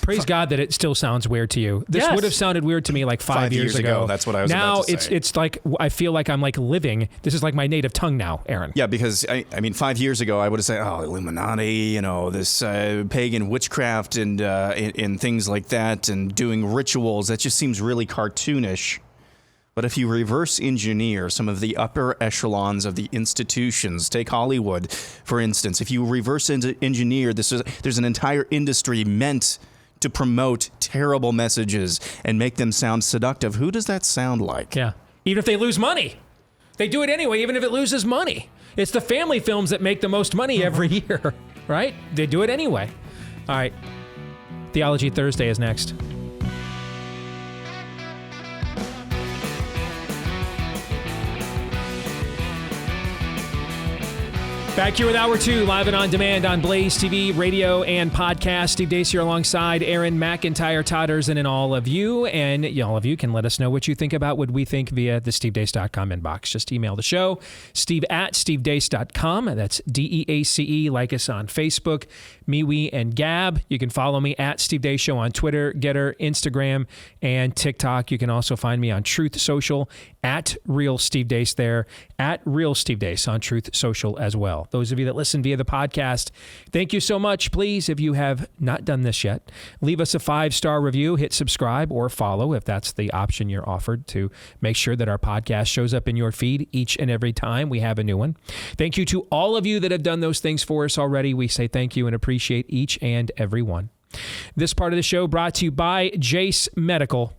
Praise God that it still sounds weird to you. This would have sounded weird to me like 5 years ago. That's what I was now about to say. It's like, I feel like I'm like living. This is like my native tongue now, Aaron. Yeah, because I mean, 5 years ago, I would have said, oh, Illuminati, this pagan witchcraft and things like that, and doing rituals. That just seems really cartoonish. But if you reverse engineer some of the upper echelons of the institutions, take Hollywood, for instance, if you reverse engineer, there's an entire industry meant to promote terrible messages and make them sound seductive. Who does that sound like? Yeah. Even if they lose money. They do it anyway, even if it loses money. It's the family films that make the most money every year, right? They do it anyway. All right. Theology Thursday is next. Back here with Hour 2, live and on demand on Blaze TV, radio, and podcast. Steve Deace here alongside Aaron McIntyre, Todd Erzin, and all of you. And all of you can let us know what you think about what we think via the stevedeace.com inbox. Just email the show, steve@stevedeace.com. That's DEACE. Like us on Facebook, MeWe, and Gab. You can follow me at Steve Deace Show on Twitter, Getter, Instagram, and TikTok. You can also find me on Truth Social at Real Steve Deace there, at Real Steve Deace on Truth Social as well. Those of you that listen via the podcast, thank you so much. Please, if you have not done this yet, leave us a 5-star review, hit subscribe or follow if that's the option you're offered, to make sure that our podcast shows up in your feed each and every time we have a new one. Thank you to all of you that have done those things for us already. We say thank you and appreciate each and every one. This part of the show brought to you by Jace Medical.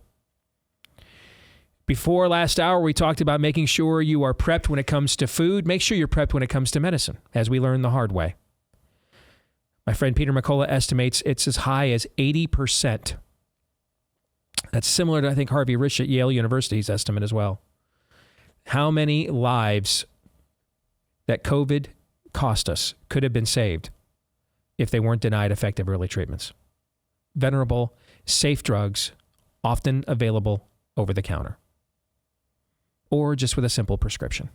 Before last hour, we talked about making sure you are prepped when it comes to food. Make sure you're prepped when it comes to medicine, as we learned the hard way. My friend Peter McCullough estimates it's as high as 80%. That's similar to, I think, Harvey Rich at Yale University's estimate as well. How many lives that COVID cost us could have been saved if they weren't denied effective early treatments? Venerable, safe drugs, often available over the counter, or just with a simple prescription.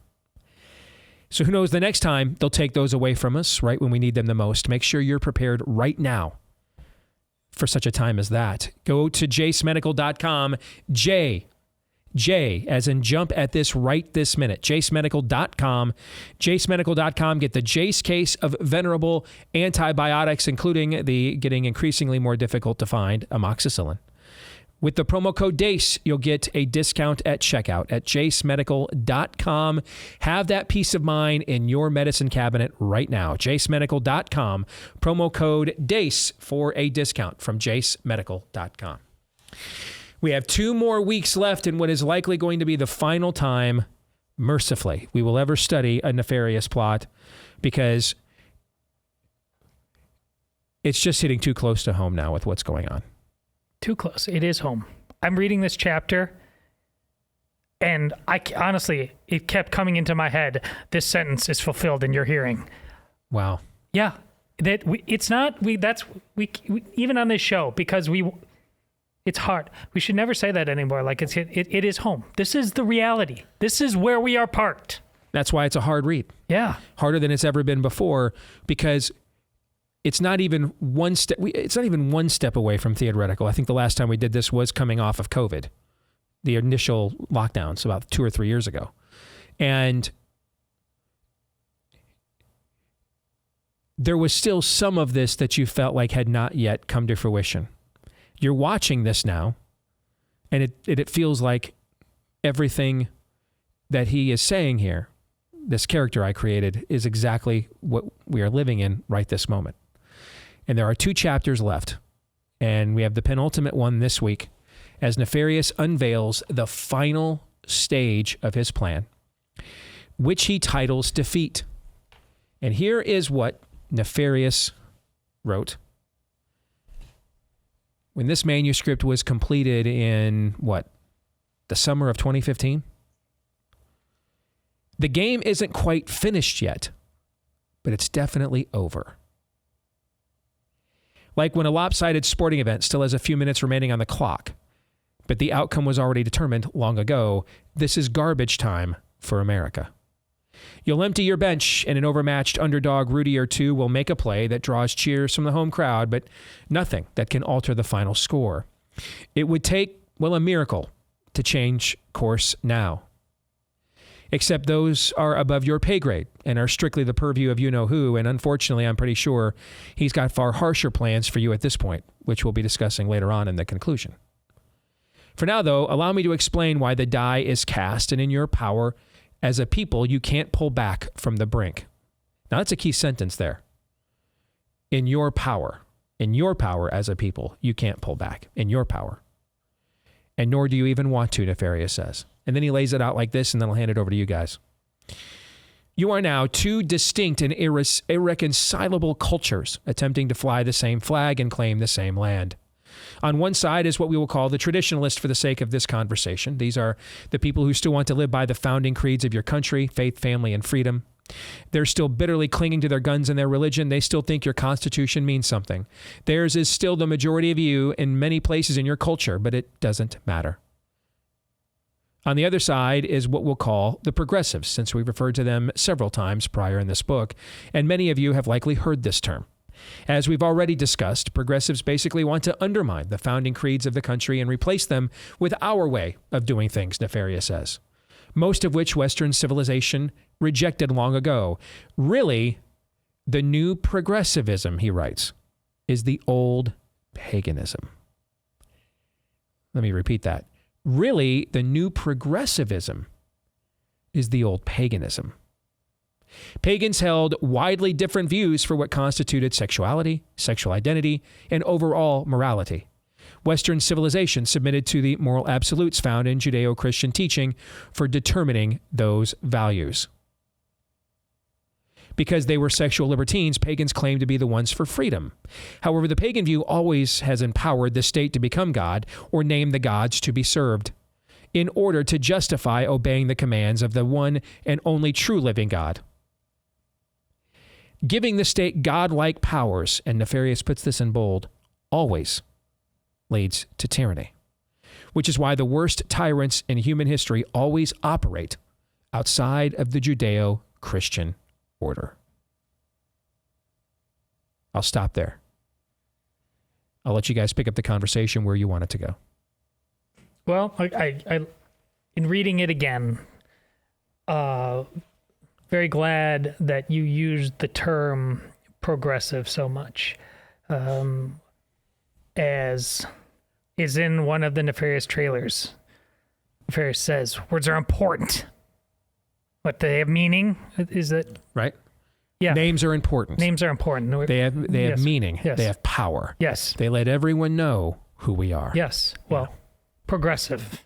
So who knows, the next time they'll take those away from us right when we need them the most. Make sure you're prepared right now for such a time as that. Go to jacemedical.com, J as in jump at this right this minute, jacemedical.com, jacemedical.com. Get the Jace case of venerable antibiotics, including the getting increasingly more difficult to find amoxicillin. With the promo code DEACE, you'll get a discount at checkout at jacemedical.com. Have that peace of mind in your medicine cabinet right now. jacemedical.com, promo code DEACE for a discount from jacemedical.com. We have 2 more weeks left in what is likely going to be the final time, mercifully, we will ever study a nefarious plot, because it's just hitting too close to home now with what's going on. Too close. It is home. I'm reading this chapter, and honestly, it kept coming into my head. This sentence is fulfilled in your hearing. Wow. Yeah. It's not, even on this show, because it's hard. We should never say that anymore. Like it is home. This is the reality. This is where we are parked. That's why it's a hard read. Yeah. Harder than it's ever been before, because it's not even one step. It's not even one step away from theoretical. I think the last time we did this was coming off of COVID, the initial lockdowns about 2 or 3 years ago, and there was still some of this that you felt like had not yet come to fruition. You're watching this now, and it feels like everything that he is saying here, this character I created, is exactly what we are living in right this moment. And there are 2 chapters left, and we have the penultimate one this week as Nefarious unveils the final stage of his plan, which he titles Defeat. And here is what Nefarious wrote. When this manuscript was completed in, the summer of 2015? The game isn't quite finished yet, but it's definitely over. Like when a lopsided sporting event still has a few minutes remaining on the clock, but the outcome was already determined long ago, this is garbage time for America. You'll empty your bench, and an overmatched underdog Rudy or two will make a play that draws cheers from the home crowd, but nothing that can alter the final score. It would take, a miracle to change course now. Except those are above your pay grade and are strictly the purview of you-know-who, and unfortunately, I'm pretty sure he's got far harsher plans for you at this point, which we'll be discussing later on in the conclusion. For now, though, allow me to explain why the die is cast, and in your power as a people, you can't pull back from the brink. Now, that's a key sentence there. In your power as a people, you can't pull back. In your power. And nor do you even want to, Nefarious says. And then he lays it out like this, and then I'll hand it over to you guys. You are now 2 distinct and irreconcilable cultures attempting to fly the same flag and claim the same land. On one side is what we will call the traditionalist for the sake of this conversation. These are the people who still want to live by the founding creeds of your country, faith, family, and freedom. They're still bitterly clinging to their guns and their religion. They still think your Constitution means something. Theirs is still the majority of you in many places in your culture, but it doesn't matter. On the other side is what we'll call the progressives, since we've referred to them several times prior in this book, and many of you have likely heard this term. As we've already discussed, progressives basically want to undermine the founding creeds of the country and replace them with our way of doing things, Nefarious says, most of which Western civilization rejected long ago. Really, the new progressivism, he writes, is the old paganism. Let me repeat that. Really, the new progressivism is the old paganism. Pagans held widely different views for what constituted sexuality, sexual identity, and overall morality. Western civilization submitted to the moral absolutes found in Judeo-Christian teaching for determining those values. Because they were sexual libertines, pagans claimed to be the ones for freedom. However, the pagan view always has empowered the state to become God or name the gods to be served in order to justify obeying the commands of the one and only true living God. Giving the state godlike powers, and Nefarious puts this in bold, always leads to tyranny, which is why the worst tyrants in human history always operate outside of the Judeo-Christian order. I'll stop there. I'll let you guys pick up the conversation where you want it to go. Well, I in reading it again, very glad that you used the term progressive so much, as is in one of the Nefarious trailers. Nefarious says, words are important. What, they have meaning? Is it? Right? Yeah. Names are important. Names are important. They have Yes. meaning. Yes. They have power. Yes. They let everyone know who we are. Yes. Well, progressive.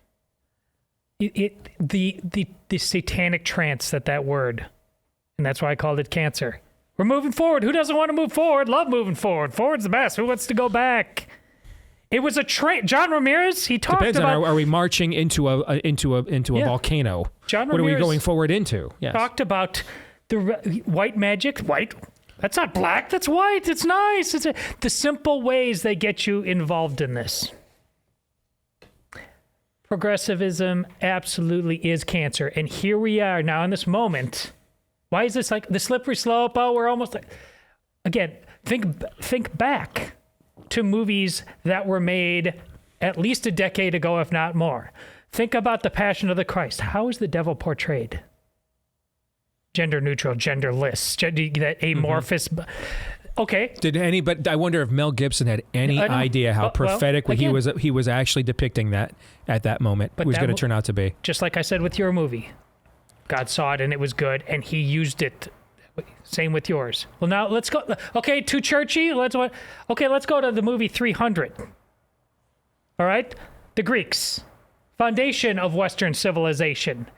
The satanic trance that word, and that's why I called it cancer. We're moving forward. Who doesn't want to move forward? Love moving forward. Forward's the best. Who wants to go back? It was a train. John Ramirez, he talked Depends about. on are we marching into a volcano? John what are we Ramirez going forward into? Yes. Talked about the white magic. White. That's not black. That's white. It's nice. The simple ways they get you involved in this. Progressivism absolutely is cancer. And here we are now in this moment. Why is this like the slippery slope? Oh, we're almost like... Again, think back to movies that were made at least a decade ago, if not more. Think about The Passion of the Christ. How is the devil portrayed? Gender neutral, genderless, that amorphous... Okay. But I wonder if Mel Gibson had any idea how prophetic he was actually depicting that at that moment. It was going to turn out to be. Just like I said with your movie. God saw it and it was good and he used it. Same with yours. Well, now let's go. Okay, too churchy. Let's go to the movie 300. All right? The Greeks. Foundation of Western civilization.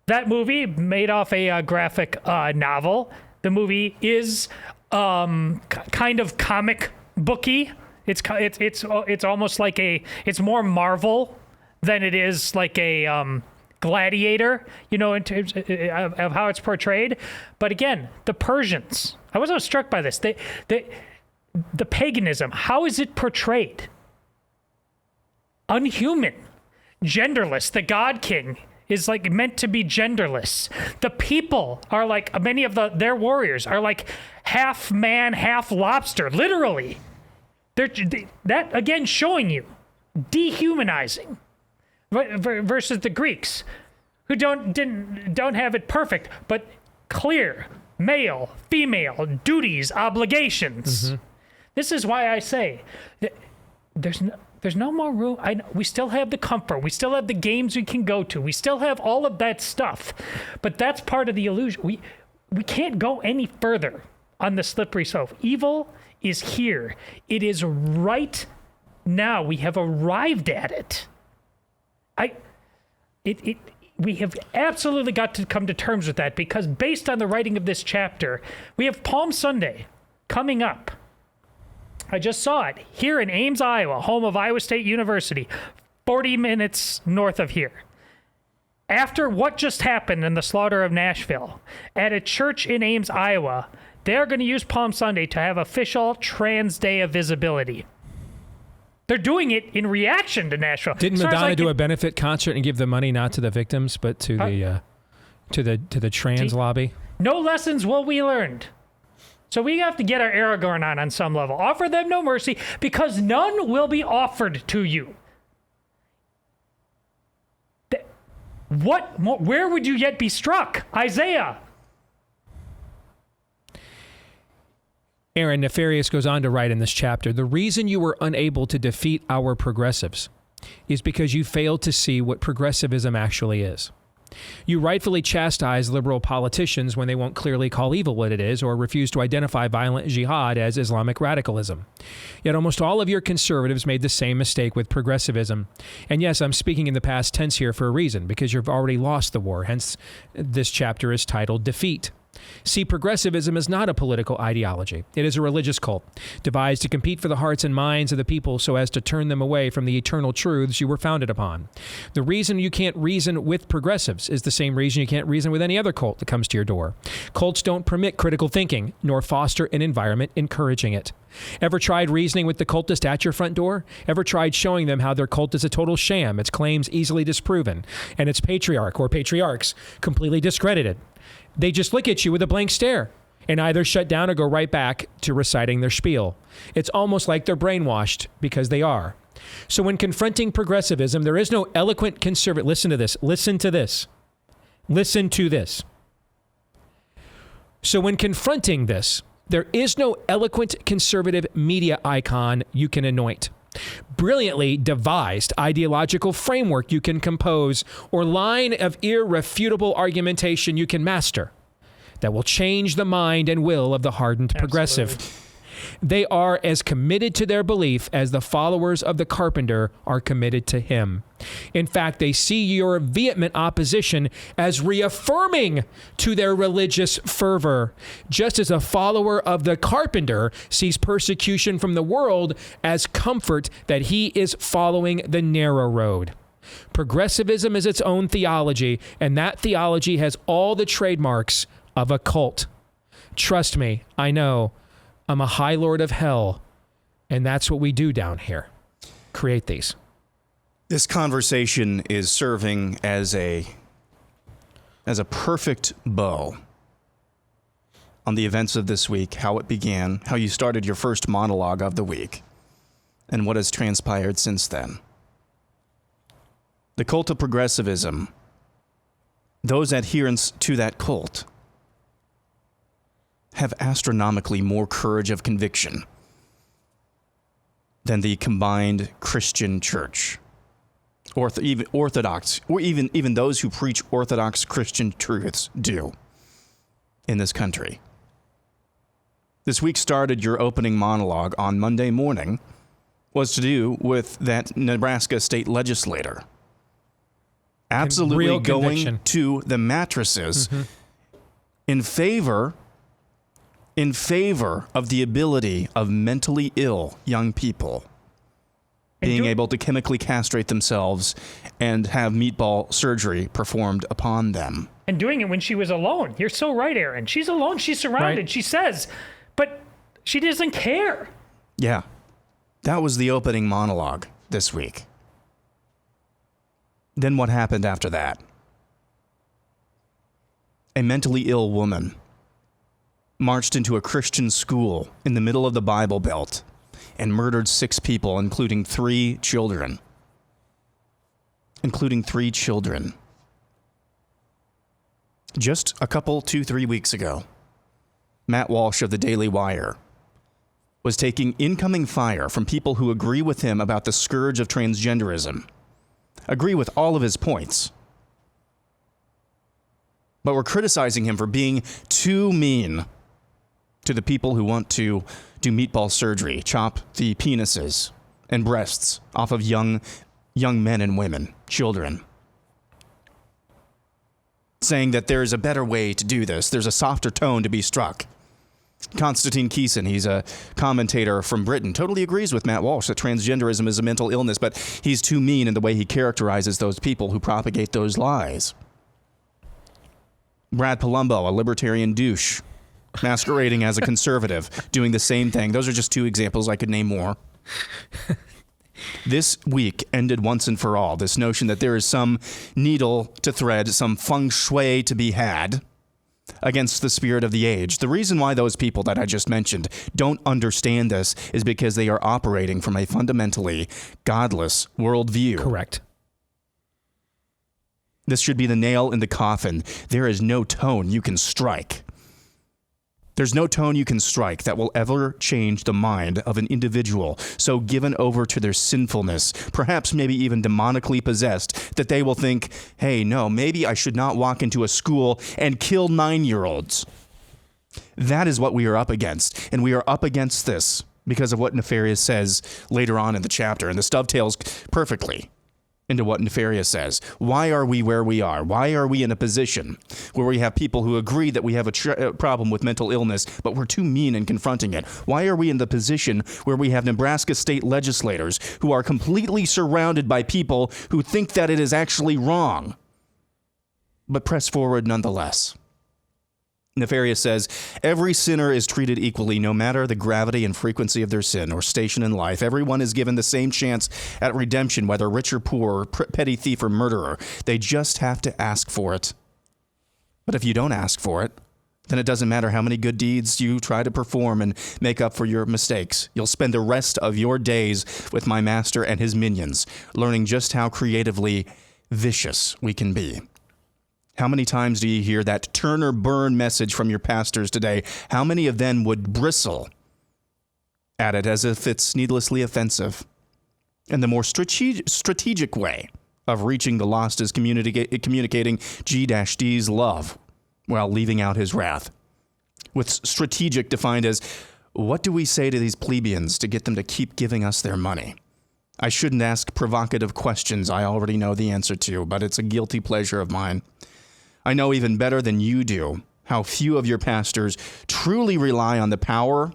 That movie made off a graphic novel. The movie is kind of comic booky. It's almost like it's more Marvel than it is like a Gladiator, in terms of how it's portrayed. But again, the Persians. I was struck by this. The paganism. How is it portrayed? Unhuman, genderless. The God King is like meant to be genderless. The people are like, many of their warriors are like half man, half lobster, literally. That again showing you dehumanizing versus the Greeks, who don't have it perfect, but clear male, female duties, obligations. Mm-hmm. This is why I say that there's no more room. We still have the comfort. We still have the games we can go to. We still have all of that stuff. But that's part of the illusion. We can't go any further on the slippery slope. Evil is here. It is right now. We have arrived at it. We have absolutely got to come to terms with that, because based on the writing of this chapter, we have Palm Sunday coming up. I just saw it here in Ames, Iowa, home of Iowa State University, 40 minutes north of here. After what just happened in the slaughter of Nashville, at a church in Ames, Iowa, they're going to use Palm Sunday to have official Trans Day of Visibility. They're doing it in reaction to Nashville. Didn't Madonna do a benefit concert and give the money not to the victims, but to the trans lobby? No lessons will be learned. So we have to get our Aragorn on some level. Offer them no mercy, because none will be offered to you. Where would you yet be struck? Isaiah. Aaron, Nefarious goes on to write in this chapter, the reason you were unable to defeat our progressives is because you failed to see what progressivism actually is. You rightfully chastise liberal politicians when they won't clearly call evil what it is or refuse to identify violent jihad as Islamic radicalism. Yet almost all of your conservatives made the same mistake with progressivism. And yes, I'm speaking in the past tense here for a reason, because you've already lost the war. Hence, this chapter is titled Defeat. See, progressivism is not a political ideology. It is a religious cult, devised to compete for the hearts and minds of the people so as to turn them away from the eternal truths you were founded upon. The reason you can't reason with progressives is the same reason you can't reason with any other cult that comes to your door. Cults don't permit critical thinking, nor foster an environment encouraging it. Ever tried reasoning with the cultist at your front door? Ever tried showing them how their cult is a total sham, its claims easily disproven, and its patriarch or patriarchs completely discredited? They just look at you with a blank stare and either shut down or go right back to reciting their spiel. It's almost like they're brainwashed, because they are. So when confronting progressivism, there is no eloquent conservative. Listen to this. Listen to this. Listen to this. So when confronting this, there is no eloquent conservative media icon you can anoint. brilliantly devised ideological framework you can compose, or line of irrefutable argumentation you can master that will change the mind and will of the hardened progressive. They are as committed to their belief as the followers of the carpenter are committed to him. In fact, they see your vehement opposition as reaffirming to their religious fervor, just as a follower of the carpenter sees persecution from the world as comfort that he is following the narrow road. Progressivism is its own theology, and that theology has all the trademarks of a cult. Trust me, I know. I'm a high lord of hell, and that's what we do down here. Create these. This conversation is serving as a perfect bow on the events of this week, how it began, how you started your first monologue of the week, and what has transpired since then. The cult of progressivism, those adherents to that cult, have astronomically more courage of conviction than the combined Christian church, or even Orthodox, or even those who preach Orthodox Christian truths do in this country. This week started your opening monologue on Monday morning was to do with that Nebraska state legislator absolutely going to the mattresses in favor of the ability of mentally ill young people being able to chemically castrate themselves and have meatball surgery performed upon them. And doing it when she was alone. You're so right, Aaron. She's alone. She's surrounded. Right. She says, but she doesn't care. Yeah. That was the opening monologue this week. Then what happened after that? A mentally ill woman marched into a Christian school in the middle of the Bible Belt and murdered 6 people, including 3 children. Just a couple, 2-3 weeks ago, Matt Walsh of the Daily Wire was taking incoming fire from people who agree with him about the scourge of transgenderism, agree with all of his points, but were criticizing him for being too mean to the people who want to do meatball surgery, chop the penises and breasts off of young men and women, children. Saying that there is a better way to do this. There's a softer tone to be struck. Konstantin Kisin, he's a commentator from Britain, totally agrees with Matt Walsh that transgenderism is a mental illness, but he's too mean in the way he characterizes those people who propagate those lies. Brad Palumbo, a libertarian douche, masquerading as a conservative, doing the same thing. Those are just 2 examples. I could name more. This week ended once and for all this notion that there is some needle to thread, some feng shui to be had against the spirit of the age. The reason why those people that I just mentioned don't understand this is because they are operating from a fundamentally godless worldview. Correct. This should be the nail in the coffin. There is no tone you can strike. There's no tone you can strike that will ever change the mind of an individual so given over to their sinfulness, perhaps maybe even demonically possessed, that they will think, hey, no, maybe I should not walk into a school and kill 9-year-olds. That is what we are up against, and we are up against this because of what Nefarious says later on in the chapter, and this dovetails perfectly into what Nefarious says. Why are we where we are? Why are we in a position where we have people who agree that we have a problem with mental illness, but we're too mean in confronting it? Why are we in the position where we have Nebraska state legislators who are completely surrounded by people who think that it is actually wrong, but press forward nonetheless? Nefarious says, every sinner is treated equally, no matter the gravity and frequency of their sin or station in life. Everyone is given the same chance at redemption, whether rich or poor, petty thief or murderer. They just have to ask for it. But if you don't ask for it, then it doesn't matter how many good deeds you try to perform and make up for your mistakes. You'll spend the rest of your days with my master and his minions, learning just how creatively vicious we can be. How many times do you hear that turn or burn message from your pastors today? How many of them would bristle at it as if it's needlessly offensive? And the more strategic way of reaching the lost is communicating G-D's love while leaving out his wrath. With strategic defined as, what do we say to these plebeians to get them to keep giving us their money? I shouldn't ask provocative questions I already know the answer to, but it's a guilty pleasure of mine. I know even better than you do how few of your pastors truly rely on the power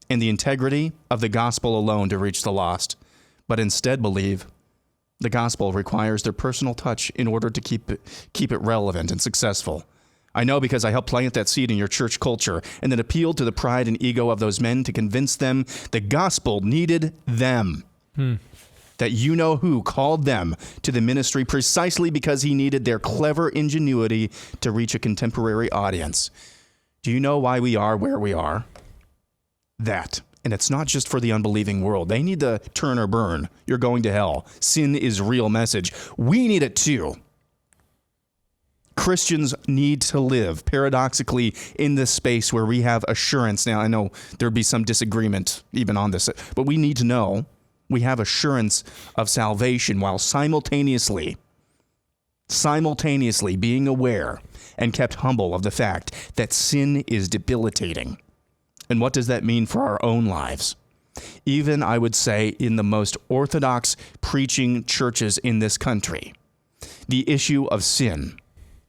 and the integrity of the gospel alone to reach the lost, but instead believe the gospel requires their personal touch in order to keep it relevant and successful. I know because I helped plant that seed in your church culture and then appealed to the pride and ego of those men to convince them the gospel needed them. That you know who called them to the ministry precisely because he needed their clever ingenuity to reach a contemporary audience. Do you know why we are where we are? That. And it's not just for the unbelieving world. They need the turn or burn. You're going to hell. Sin is real message. We need it too. Christians need to live, paradoxically, in this space where we have assurance. Now, I know there'd be some disagreement even on this, but we need to know we have assurance of salvation while simultaneously being aware and kept humble of the fact that sin is debilitating. And what does that mean for our own lives? Even, I would say, in the most orthodox preaching churches in this country, the issue of sin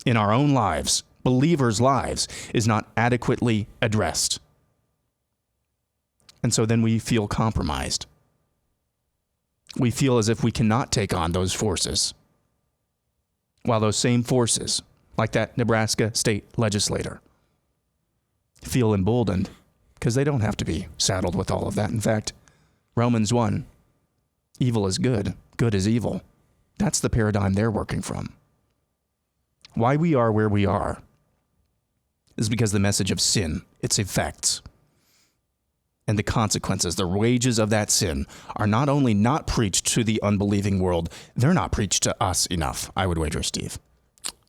in our own lives, believers' lives, is not adequately addressed. And so then we feel compromised. We feel as if we cannot take on those forces, while those same forces, like that Nebraska state legislator, feel emboldened because they don't have to be saddled with all of that. In fact, Romans 1, evil is good, good is evil. That's the paradigm they're working from. Why we are where we are is because the message of sin, its effects, and the consequences, the wages of that sin, are not only not preached to the unbelieving world, they're not preached to us enough, I would wager, Steve.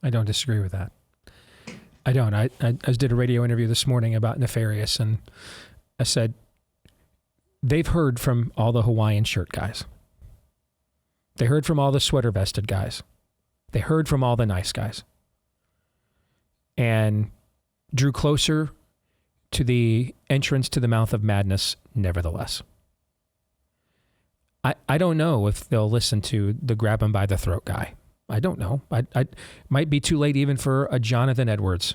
I don't disagree with that. I don't. I just did a radio interview this morning about Nefarious, and I said, they've heard from all the Hawaiian shirt guys. They heard from all the sweater vested guys. They heard from all the nice guys. And drew closer to the entrance to the mouth of madness, nevertheless. I don't know if they'll listen to the grab him by the throat guy. I don't know. I might be too late even for a Jonathan Edwards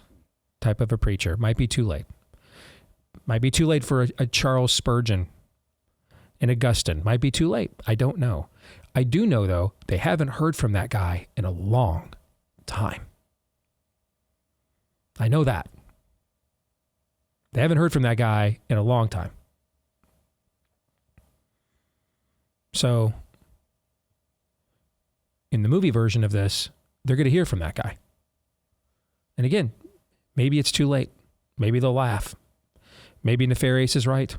type of a preacher. Might be too late. Might be too late for a Charles Spurgeon, an Augustine. Might be too late. I don't know. I do know, though, they haven't heard from that guy in a long time. I know that. They haven't heard from that guy in a long time. So, in the movie version of this, they're going to hear from that guy. And again, maybe it's too late. Maybe they'll laugh. Maybe Nefarious is right.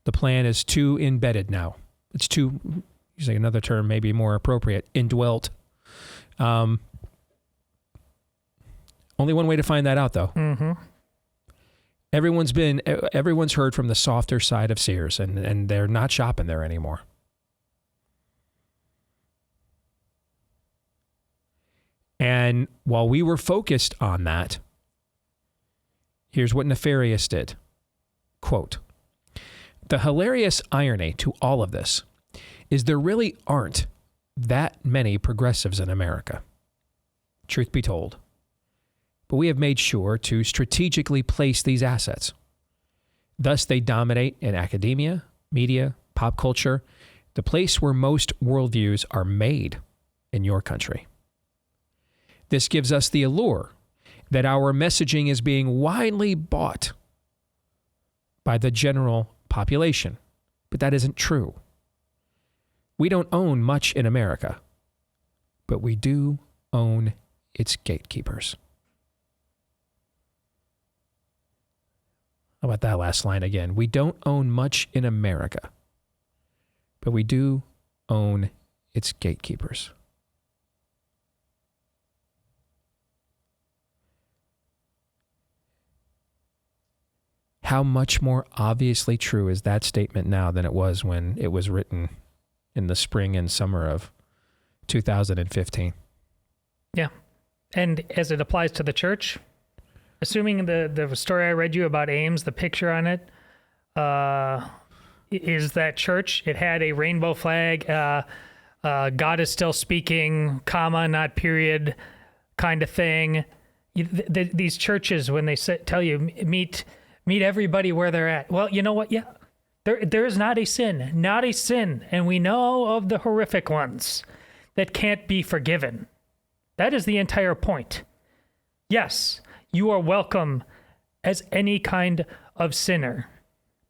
The plan is too embedded now. It's too, using another term maybe more appropriate, indwelt. Only one way to find that out, though. Mm-hmm. Everyone's heard from the softer side of Sears, and they're not shopping there anymore. And while we were focused on that, here's what Nefarious did. Quote, "The hilarious irony to all of this is there really aren't that many progressives in America. Truth be told. But we have made sure to strategically place these assets. Thus, they dominate in academia, media, pop culture, the place where most worldviews are made in your country. This gives us the allure that our messaging is being widely bought by the general population. But that isn't true. We don't own much in America, but we do own its gatekeepers." How about that last line again? We don't own much in America, but we do own its gatekeepers. How much more obviously true is that statement now than it was when it was written in the spring and summer of 2015. Yeah. And as it applies to the church, assuming the story I read you about Ames, the picture on it, is that church. It had a rainbow flag, God is still speaking, comma, not period, kind of thing. These churches, when they tell you, meet everybody where they're at. Well, you know what? Yeah, there is not a sin. And we know of the horrific ones that can't be forgiven. That is the entire point. Yes, you are welcome as any kind of sinner.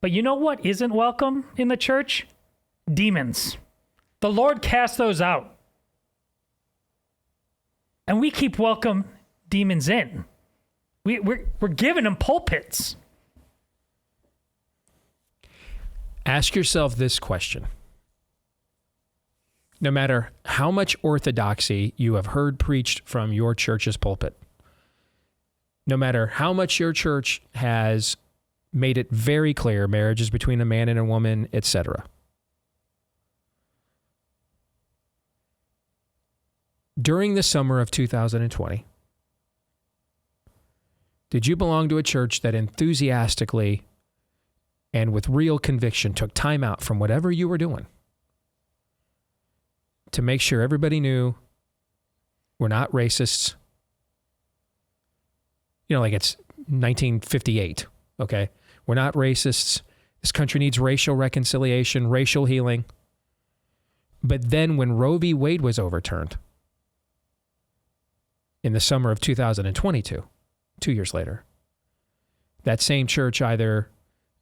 But you know what isn't welcome in the church? Demons. The Lord cast those out. And we keep welcome demons in. We're giving them pulpits. Ask yourself this question. No matter how much orthodoxy you have heard preached from your church's pulpit, no matter how much your church has made it very clear marriage is between a man and a woman, etc. During the summer of 2020, did you belong to a church that enthusiastically and with real conviction took time out from whatever you were doing to make sure everybody knew we're not racists? You know, like it's 1958, okay? We're not racists. This country needs racial reconciliation, racial healing. But then when Roe v. Wade was overturned in the summer of 2022, 2 years later, that same church either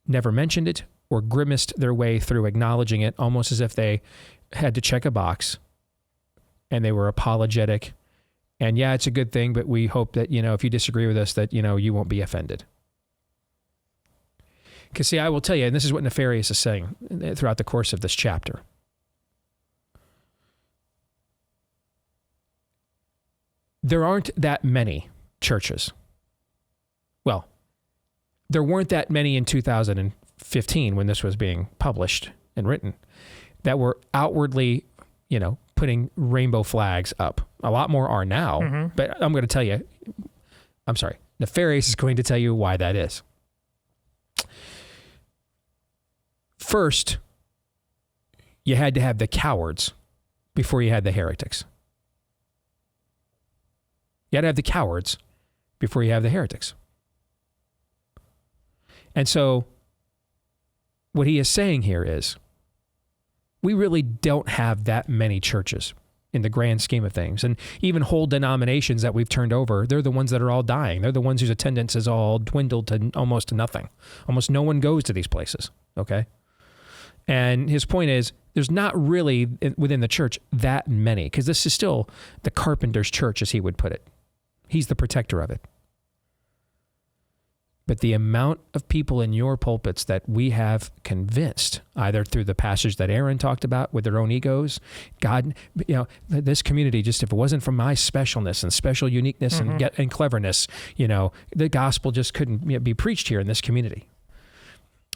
never mentioned it or grimaced their way through acknowledging it, almost as if they had to check a box and they were apologetic. And yeah, it's a good thing, but we hope that, if you disagree with us, that, you won't be offended. Because see, I will tell you, and this is what Nefarious is saying throughout the course of this chapter. There aren't that many churches. Well, there weren't that many in 2015 when this was being published and written that were outwardly, putting rainbow flags up. A lot more are now, but I'm going to tell you, Nefarious is going to tell you why that is. First, you had to have the cowards before you had the heretics. You had to have the cowards before you have the heretics. And so what he is saying here is we really don't have that many churches in the grand scheme of things. And even whole denominations that we've turned over, they're the ones that are all dying. They're the ones whose attendance is all dwindled to almost nothing. Almost no one goes to these places, okay? And his point is there's not really within the church that many, because this is still the carpenter's church, as he would put it. He's the protector of it. But the amount of people in your pulpits that we have convinced, either through the passage that Aaron talked about with their own egos, God, this community, just if it wasn't for my specialness and special uniqueness and cleverness, the gospel just couldn't be preached here in this community.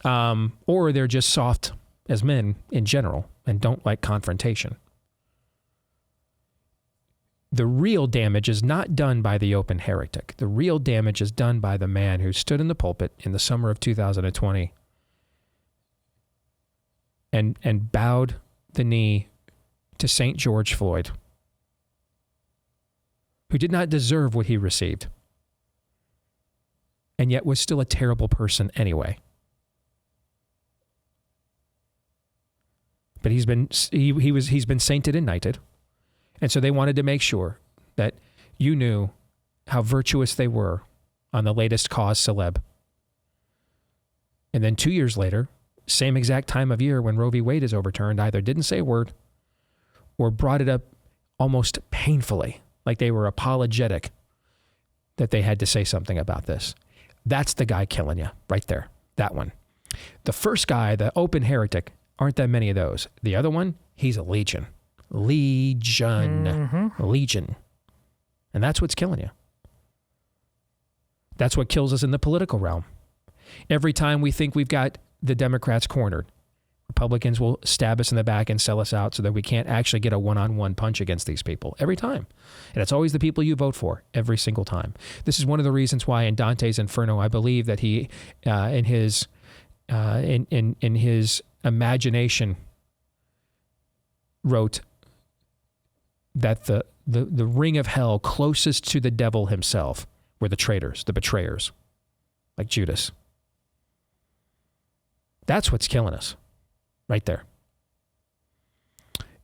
Or they're just soft as men in general and don't like confrontation. The real damage is not done by the open heretic. The real damage is done by the man who stood in the pulpit in the summer of 2020 and bowed the knee to St. George Floyd, who did not deserve what he received, and yet was still a terrible person anyway. But he's been sainted and knighted. And so they wanted to make sure that you knew how virtuous they were on the latest cause celeb. And then 2 years later, same exact time of year when Roe v. Wade is overturned, either didn't say a word or brought it up almost painfully, like they were apologetic that they had to say something about this. That's the guy killing you right there, that one. The first guy, the open heretic, aren't that many of those. The other one, he's a legion. Legion. And that's what's killing you. That's what kills us in the political realm. Every time we think we've got the Democrats cornered, Republicans will stab us in the back and sell us out so that we can't actually get a one-on-one punch against these people every time. And it's always the people you vote for every single time. This is one of the reasons why in Dante's Inferno, I believe that he, in his imagination, wrote that the ring of hell closest to the devil himself were the traitors, the betrayers, like Judas. That's what's killing us. Right there.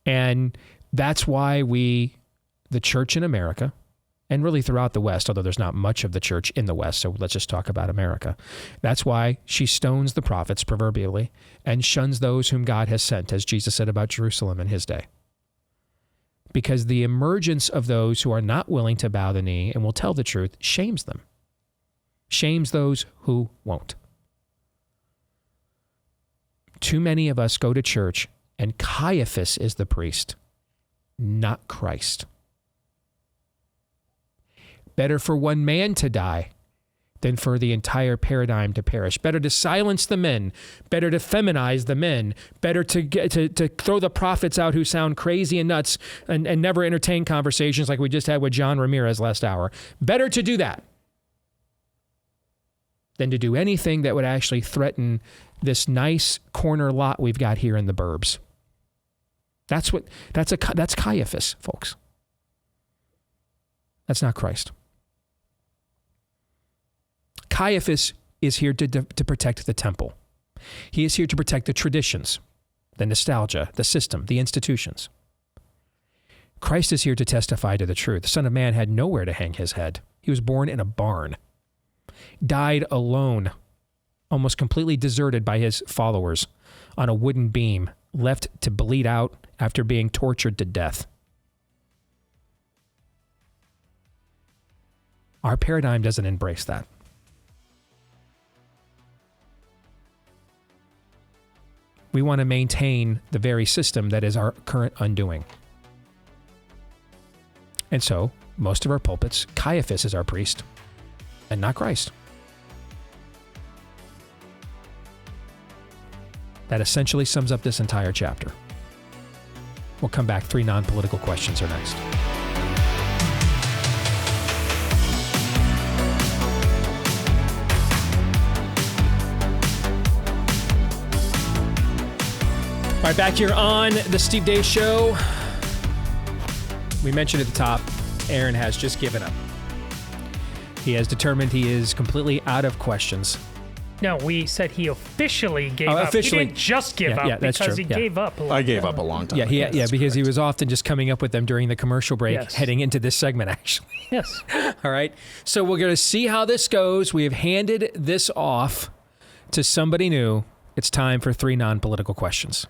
And that's why the church in America, and really throughout the West, although there's not much of the church in the West, so let's just talk about America. That's why she stones the prophets proverbially and shuns those whom God has sent, as Jesus said about Jerusalem in his day. Because the emergence of those who are not willing to bow the knee and will tell the truth shames them. Shames those who won't. Too many of us go to church and Caiaphas is the priest, not Christ. Better for one man to die than for the entire paradigm to perish. Better to silence the men, better to feminize the men, better to throw the prophets out who sound crazy and nuts and never entertain conversations like we just had with John Ramirez last hour. Better to do that than to do anything that would actually threaten this nice corner lot we've got here in the burbs. That's Caiaphas, folks. That's not Christ. Caiaphas is here to protect the temple. He is here to protect the traditions, the nostalgia, the system, the institutions. Christ is here to testify to the truth. The Son of Man had nowhere to hang his head. He was born in a barn, died alone, almost completely deserted by his followers on a wooden beam, left to bleed out after being tortured to death. Our paradigm doesn't embrace that. We want to maintain the very system that is our current undoing. And so, most of our pulpits, Caiaphas is our priest, and not Christ. That essentially sums up this entire chapter. We'll come back. 3 non-political questions are next. All right, back here on the Steve Deace Show. We mentioned at the top, Aaron has just given up. He has determined he is completely out of questions. No, we said he officially gave up. Officially. He didn't just give up that's because true. he gave up. I gave up a long time ago. Because correct. He was often just coming up with them during the commercial break, heading into this segment, actually. Yes. All right. So we're going to see how this goes. We have handed this off to somebody new. It's time for 3 non-political questions.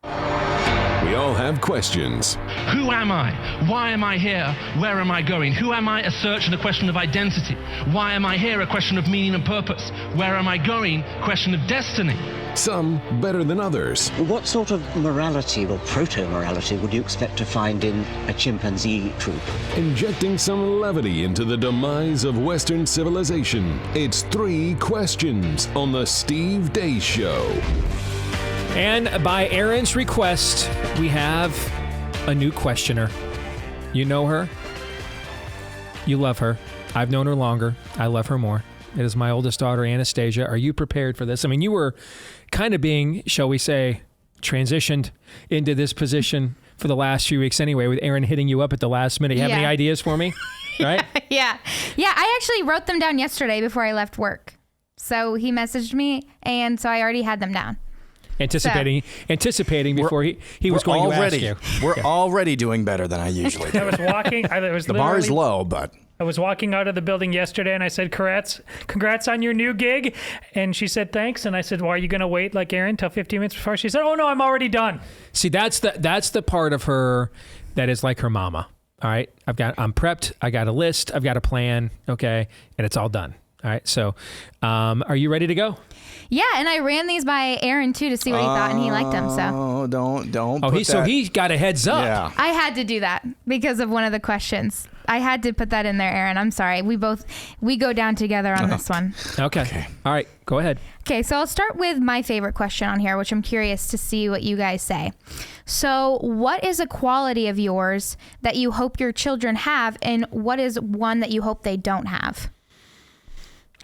We all have questions. Who am I? Why am I here? Where am I going? Who am I? A search and a question of identity. Why am I here? A question of meaning and purpose. Where am I going? Question of destiny. Some better than others. What sort of morality or proto-morality would you expect to find in a chimpanzee troop? Injecting some levity into the demise of Western civilization. It's 3 questions on the Steve Deace Show. And by Aaron's request, we have a new questioner. You know her. You love her. I've known her longer. I love her more. It is my oldest daughter, Anastasia. Are you prepared for this? I mean, you were kind of being, shall we say, transitioned into this position for the last few weeks anyway, with Aaron hitting you up at the last minute. You have any ideas for me? Right? Yeah, I actually wrote them down yesterday before I left work. So he messaged me, and so I already had them down. Anticipating before he was going to ask you. We're already doing better than I usually do. I was walking. The bar is low, but I was walking out of the building yesterday, and I said, congrats on your new gig. And she said, thanks. And I said, well, are you going to wait like Aaron till 15 minutes before? She said, oh, no, I'm already done. See, that's the part of her that is like her mama. All right. I'm prepped. I got a list. I've got a plan. Okay. And it's all done. All right. So are you ready to go? Yeah, and I ran these by Aaron too to see what he thought, and he liked them. So don't. Oh, he got a heads up. Yeah. I had to do that. because of one of the questions. I had to put that in there, Aaron. I'm sorry. We go down together on this one. Okay. All right. Go ahead. Okay, so I'll start with my favorite question on here, which I'm curious to see what you guys say. So what is a quality of yours that you hope your children have, and what is one that you hope they don't have?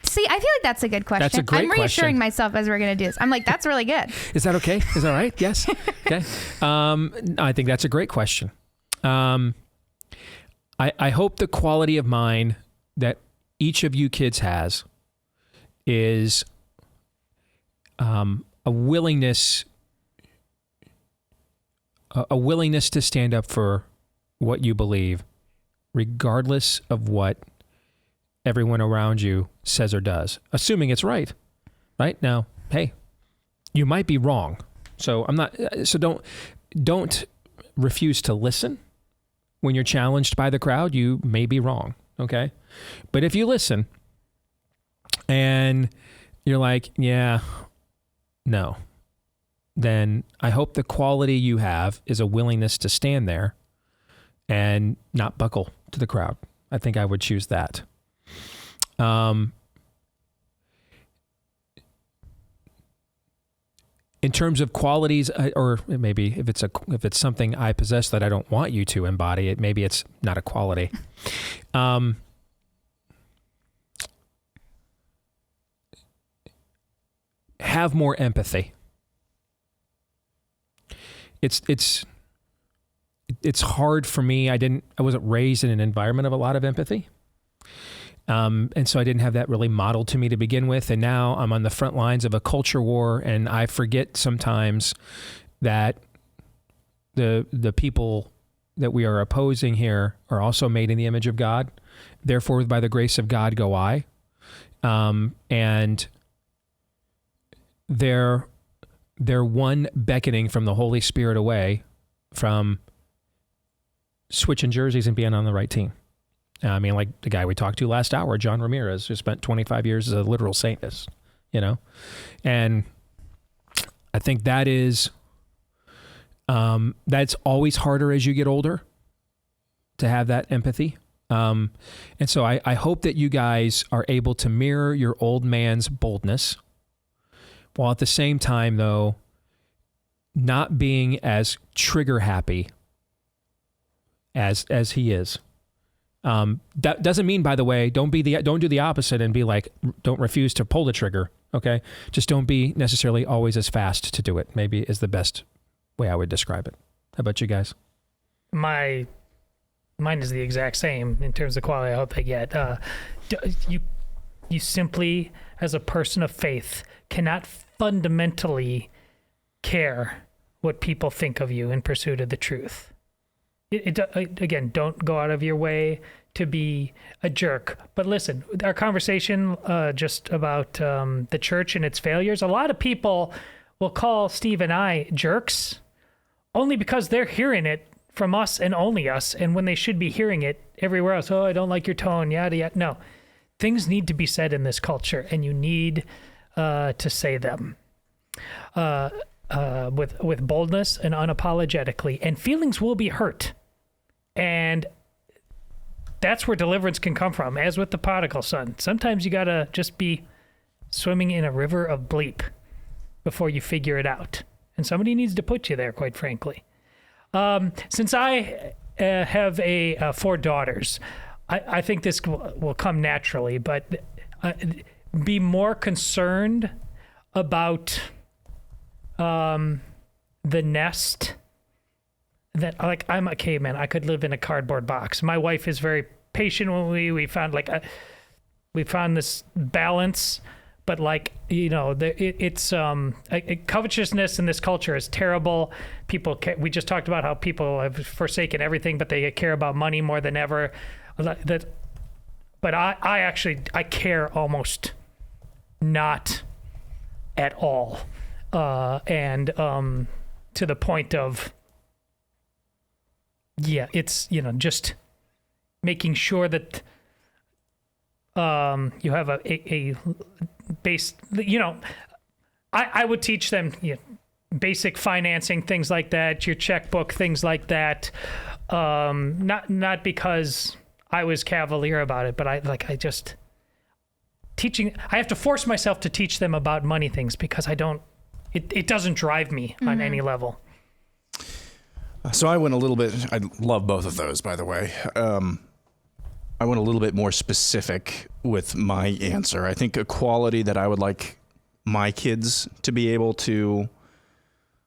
See, I feel like that's a good question. That's a great I'm reassuring question. myself as we're going to do this. I'm like, that's really good. Is that okay? Is that all right? Yes. Okay. I think that's a great question. I hope the quality of mind that each of you kids has is a willingness to stand up for what you believe, regardless of what everyone around you says or does, assuming it's right. Right? Now, hey, you might be wrong. So don't refuse to listen. When you're challenged by the crowd, you may be wrong, okay? But if you listen and you're like, yeah, no, then I hope the quality you have is a willingness to stand there and not buckle to the crowd. I think I would choose that. In terms of qualities, or maybe if it's something I possess that I don't want you to embody, maybe it's not a quality. Have more empathy. It's hard for me. I wasn't raised in an environment of a lot of empathy. And so I didn't have that really modeled to me to begin with. And now I'm on the front lines of a culture war, and I forget sometimes that the people that we are opposing here are also made in the image of God. Therefore, by the grace of God go I. And they're one beckoning from the Holy Spirit away from switching jerseys and being on the right team. I mean, like the guy we talked to last hour, John Ramirez, who spent 25 years as a literal Satanist, and I think that is, that's always harder as you get older to have that empathy. And so I hope that you guys are able to mirror your old man's boldness, while at the same time, though, not being as trigger happy as he is. That doesn't mean, by the way, don't do the opposite and be like, don't refuse to pull the trigger. Okay. Just don't be necessarily always as fast to do it. Maybe is the best way I would describe it. How about you guys? Mine is the exact same in terms of quality I hope they get. You simply, as a person of faith, cannot fundamentally care what people think of you in pursuit of the truth. Again, don't go out of your way to be a jerk. But listen, our conversation just about the church and its failures, a lot of people will call Steve and I jerks only because they're hearing it from us and only us, and when they should be hearing it everywhere else. Oh, I don't like your tone, yada, yada. No, things need to be said in this culture, and you need to say them with boldness and unapologetically, and feelings will be hurt. And that's where deliverance can come from, as with the prodigal son. Sometimes you got to just be swimming in a river of bleep before you figure it out. And somebody needs to put you there, quite frankly. Since I have 4 daughters, I think this will come naturally, but be more concerned about the nest. That, like, I'm a caveman. I could live in a cardboard box. My wife is very patient when we found we found this balance, but it's covetousness in this culture is terrible. People, we just talked about how people have forsaken everything, but they care about money more than ever. But I care almost not at all, and to the point of. Yeah, it's, just making sure that you have a base, I would teach them basic financing, things like that, your checkbook, things like that. Not because I was cavalier about it, but I have to force myself to teach them about money things because it doesn't drive me on any level. So I went a little bit, I love both of those, by the way. I went a little bit more specific with my answer. I think a quality that I would like my kids to be able to,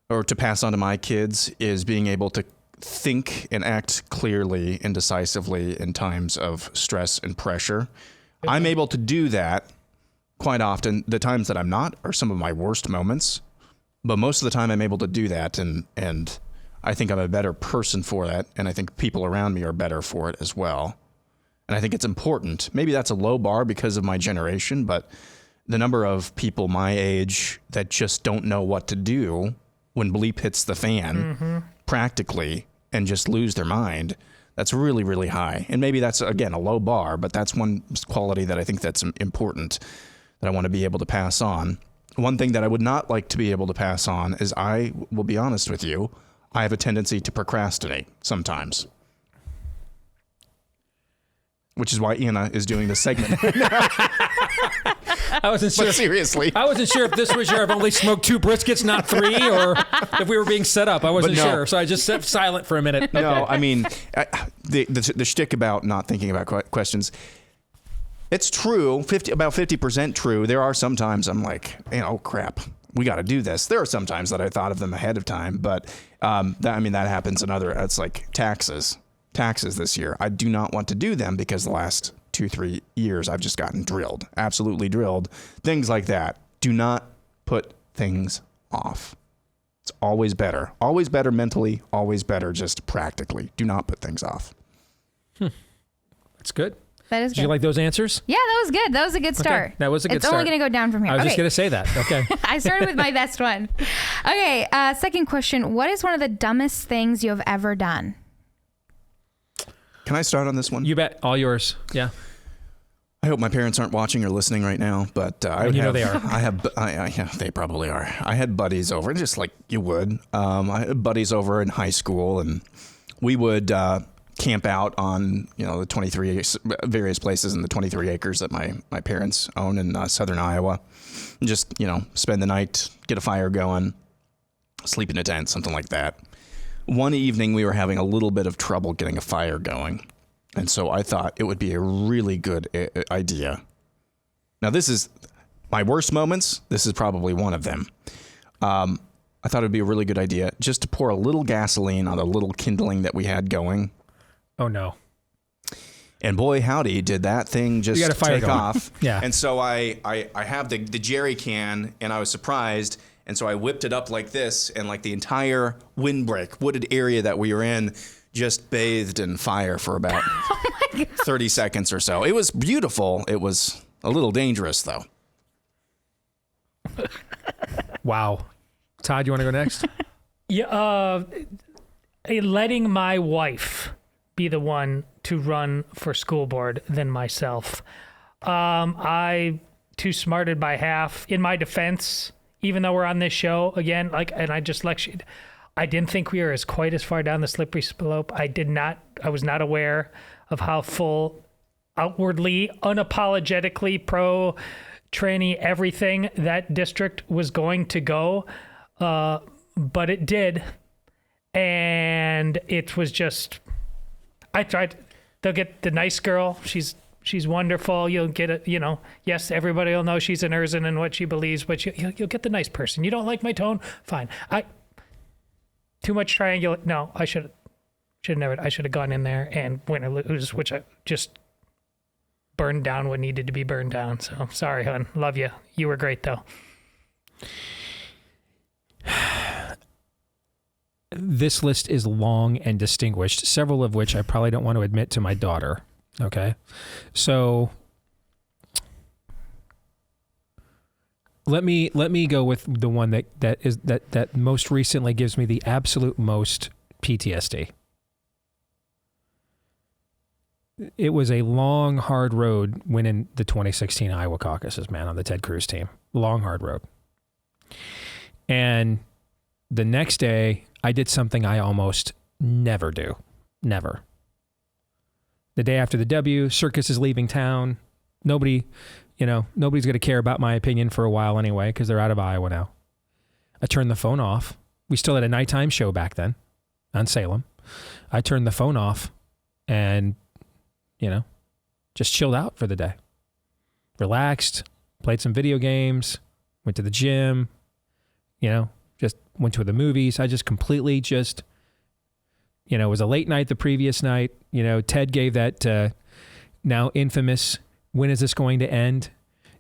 or to pass on to my kids, is being able to think and act clearly and decisively in times of stress and pressure. I'm able to do that quite often. The times that I'm not are some of my worst moments, but most of the time I'm able to do that, and I think I'm a better person for that, and I think people around me are better for it as well. And I think it's important. Maybe that's a low bar because of my generation, but the number of people my age that just don't know what to do when bleep hits the fan, practically, and just lose their mind, that's really, really high. And maybe that's, again, a low bar, but that's one quality that I think that's important that I want to be able to pass on. One thing that I would not like to be able to pass on is, I will be honest with you, I have a tendency to procrastinate sometimes. Which is why Anna is doing this segment. I wasn't sure. But seriously. I wasn't sure if this was your I've only smoked 2 briskets, not 3, or if we were being set up. I wasn't sure. So I just sat silent for a minute. No, I mean, the shtick about not thinking about questions, it's true, about 50% true. There are some times I'm like, oh, crap, we got to do this. There are some times that I thought of them ahead of time, but that happens in it's like taxes this year. I do not want to do them because the last 2-3 years I've just gotten drilled, absolutely drilled. Things like that. Do not put things off. It's always better mentally, always better just practically. Do not put things off. That's good. That is good. Did you like those answers? Yeah, that was good. That was a good start. Okay. That was a good start. It's only going to go down from here. I was just going to say that. Okay. I started with my best one. Okay, second question. What is one of the dumbest things you have ever done? Can I start on this one? You bet. All yours. Yeah. I hope my parents aren't watching or listening right now, but they are. Yeah, they probably are. I had buddies over, just like you would. I had buddies over in high school, and we would camp out on the 23 various places in the 23 acres that my parents own in southern Iowa. And just spend the night, get a fire going, sleep in a tent, something like that. One evening, we were having a little bit of trouble getting a fire going, and so I thought it would be a really good idea. Now, this is my worst moments. This is probably one of them. I thought it would be a really good idea just to pour a little gasoline on a little kindling that we had going. Oh, no. And boy, howdy, did that thing just take off. Yeah. And so I have the jerry can, and I was surprised. And so I whipped it up like this, and like the entire windbreak, wooded area that we were in just bathed in fire for about 30 seconds or so. It was beautiful. It was a little dangerous, though. Wow. Todd, you want to go next? Yeah, letting my wife be the one to run for school board than myself. I too smarted by half. In my defense, even though we're on this show again, and I just lectured, I didn't think we were quite as far down the slippery slope. I was not aware of how full, outwardly, unapologetically pro-tranny everything that district was going to go. But it did. And it was just, I tried, they'll get the nice girl. She's wonderful. You'll get it, yes, everybody will know she's an Erzin and what she believes, but you'll get the nice person. You don't like my tone? Fine. Too much triangular. No, I should have never. I should have gone in there and win or lose, which I just burned down what needed to be burned down. So sorry, hon. Love you. You were great, though. This list is long and distinguished, several of which I probably don't want to admit to my daughter. Okay. So let me go with the one that most recently gives me the absolute most PTSD. It was a long, hard road winning the 2016 Iowa caucuses, man, on the Ted Cruz team. Long, hard road. And the next day, I did something I almost never do. Never. The day after the W, Circus is leaving town. Nobody's going to care about my opinion for a while anyway, because they're out of Iowa now. I turned the phone off. We still had a nighttime show back then on Salem. I turned the phone off and, just chilled out for the day. Relaxed, played some video games, went to the gym, just went to the movies. I just completely it was a late night the previous night. Ted gave that now infamous, when is this going to end?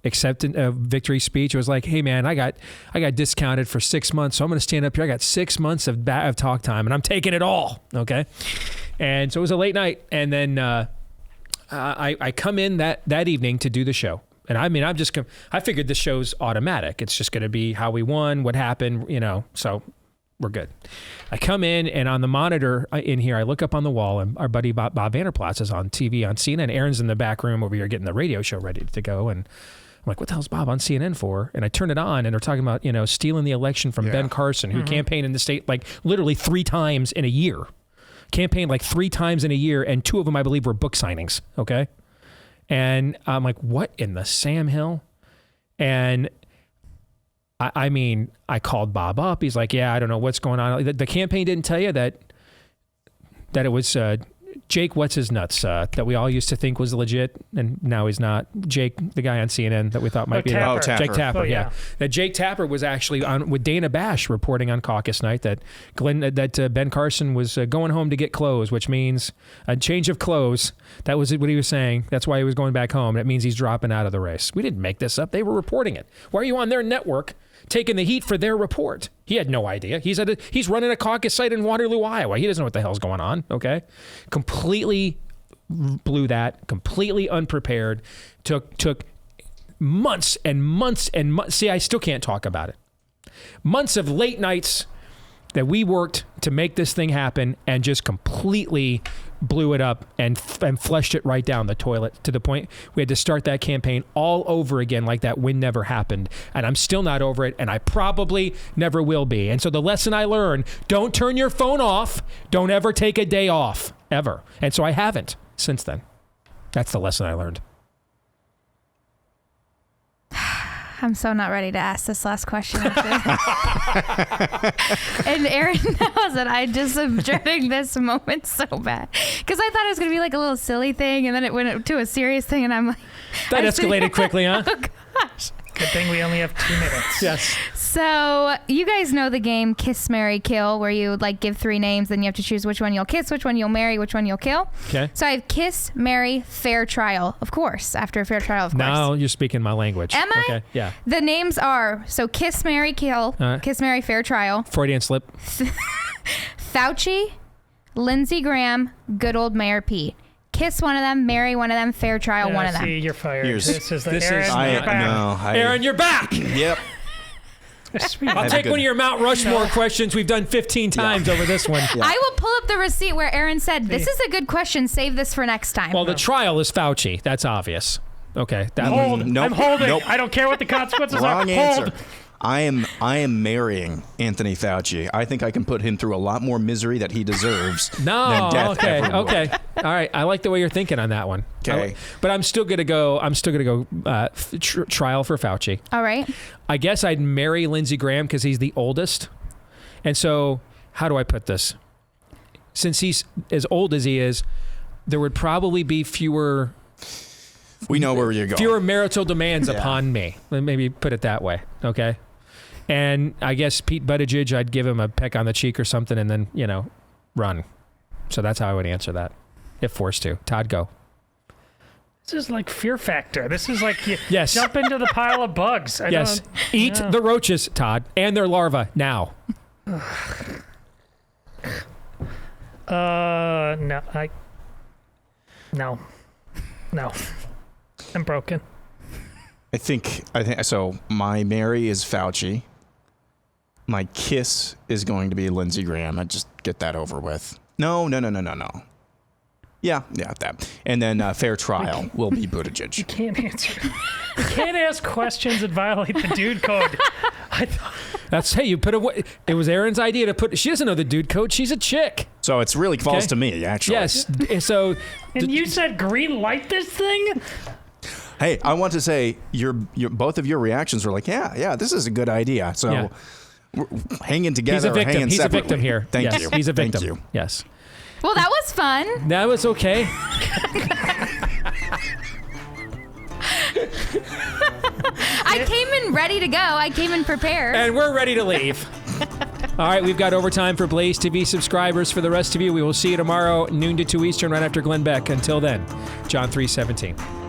Victory speech. It was like, hey man, I got discounted for 6 months, so I'm going to stand up here. I got 6 months of talk time, and I'm taking it all. Okay, and so it was a late night, and then I come in that evening to do the show, and I mean I figured this show's automatic. It's just going to be how we won, what happened, so we're good. I come in, and on the monitor in here, I look up on the wall, and our buddy Bob Vanderplatz is on TV on CNN. Aaron's in the back room over here getting the radio show ready to go, and I'm like, what the hell's Bob on CNN for? And I turn it on, and they're talking about, stealing the election from Ben Carson, who campaigned in the state like literally 3 times in a year. Campaigned like 3 times in a year, and 2 of them, I believe, were book signings, okay? And I'm like, what in the Sam Hill? And I called Bob up. He's like, yeah, I don't know what's going on. The campaign didn't tell you that it was Jake, what's his nuts, that we all used to think was legit, and now he's not. Jake, the guy on CNN that we thought might be Tapper. Jake Tapper, yeah. That Jake Tapper was actually on with Dana Bash reporting on caucus night that Ben Carson was going home to get clothes, which means a change of clothes. That was what he was saying. That's why he was going back home. That means he's dropping out of the race. We didn't make this up. They were reporting it. Why are you on their network taking the heat for their report? He had no idea. He's running a caucus site in Waterloo, Iowa. He doesn't know what the hell's going on, okay? Completely blew that, completely unprepared, took months and months and months. See, I still can't talk about it. Months of late nights that we worked to make this thing happen, and just completely blew it up and flushed it right down the toilet, to the point we had to start that campaign all over again, like that win never happened. And I'm still not over it, and I probably never will be. And so the lesson I learned, don't turn your phone off. Don't ever take a day off, ever. And so I haven't since then. That's the lesson I learned. I'm so not ready to ask this last question. And Aaron knows that I just am dreading this moment so bad, because I thought it was going to be like a little silly thing, and then it went to a serious thing, and I'm like... That escalated quickly, huh? Oh, gosh. Good thing we only have 2 minutes. Yes. So you guys know the game Kiss, Marry, Kill, where you like give 3 names, then you have to choose which one you'll kiss, which one you'll marry, which one you'll kill. Okay. So I have kiss, marry, fair trial, of course. After a fair trial, of course. Now you're speaking my language. Am I? Okay. Yeah. The names are, so kiss, marry, kill, kiss, marry, fair trial. Freudian slip. Fauci, Lindsey Graham, good old Mayor Pete. Kiss one of them, marry one of them, fair trial one of them. See, you're fired. Aaron, you're back. Yep. I'll take one of your Mount Rushmore questions we've done 15 times over this one. Yeah. I will pull up the receipt where Aaron said, this is a good question, save this for next time. Well, the trial is Fauci. That's obvious. Okay. Hold. Nope. I'm holding. Nope. I don't care what the consequences are. Wrong answer. I am marrying Anthony Fauci. I think I can put him through a lot more misery that he deserves than death ever would. Okay. All right. I like the way you're thinking on that one. Okay. But I'm still gonna go trial for Fauci. All right. I guess I'd marry Lindsey Graham because he's the oldest. And so, how do I put this? Since he's as old as he is, there would probably be fewer... We know where you're going. Fewer marital demands upon me. Maybe put it that way. Okay. And I guess Pete Buttigieg, I'd give him a peck on the cheek or something, and then, run. So that's how I would answer that, if forced to. Todd, go. This is like Fear Factor. This is like you jump into the pile of bugs. Eat the roaches, Todd, and their larvae now. No. I'm broken. I think so. My marry is Fauci. My kiss is going to be Lindsey Graham. I just get that over with. No. Yeah, that. And then fair trial will be Buttigieg. You can't answer. You can't ask questions that violate the dude code. You put away. It was Erin's idea to put. She doesn't know the dude code. She's a chick. So it's really falls to me, actually. Yes. So. And you said green light this thing? Hey, I want to say both of your reactions were like, yeah, this is a good idea. So we're hanging together. He's a victim. Hanging He's separately. a victim here. Thank you. He's a victim. Thank you. Yes. Well, that was fun. That was okay. I came in ready to go. I came in prepared. And we're ready to leave. All right, we've got overtime for Blaze TV subscribers. For the rest of you, we will see you tomorrow, noon to 2 Eastern, right after Glenn Beck. Until then, John 3:17.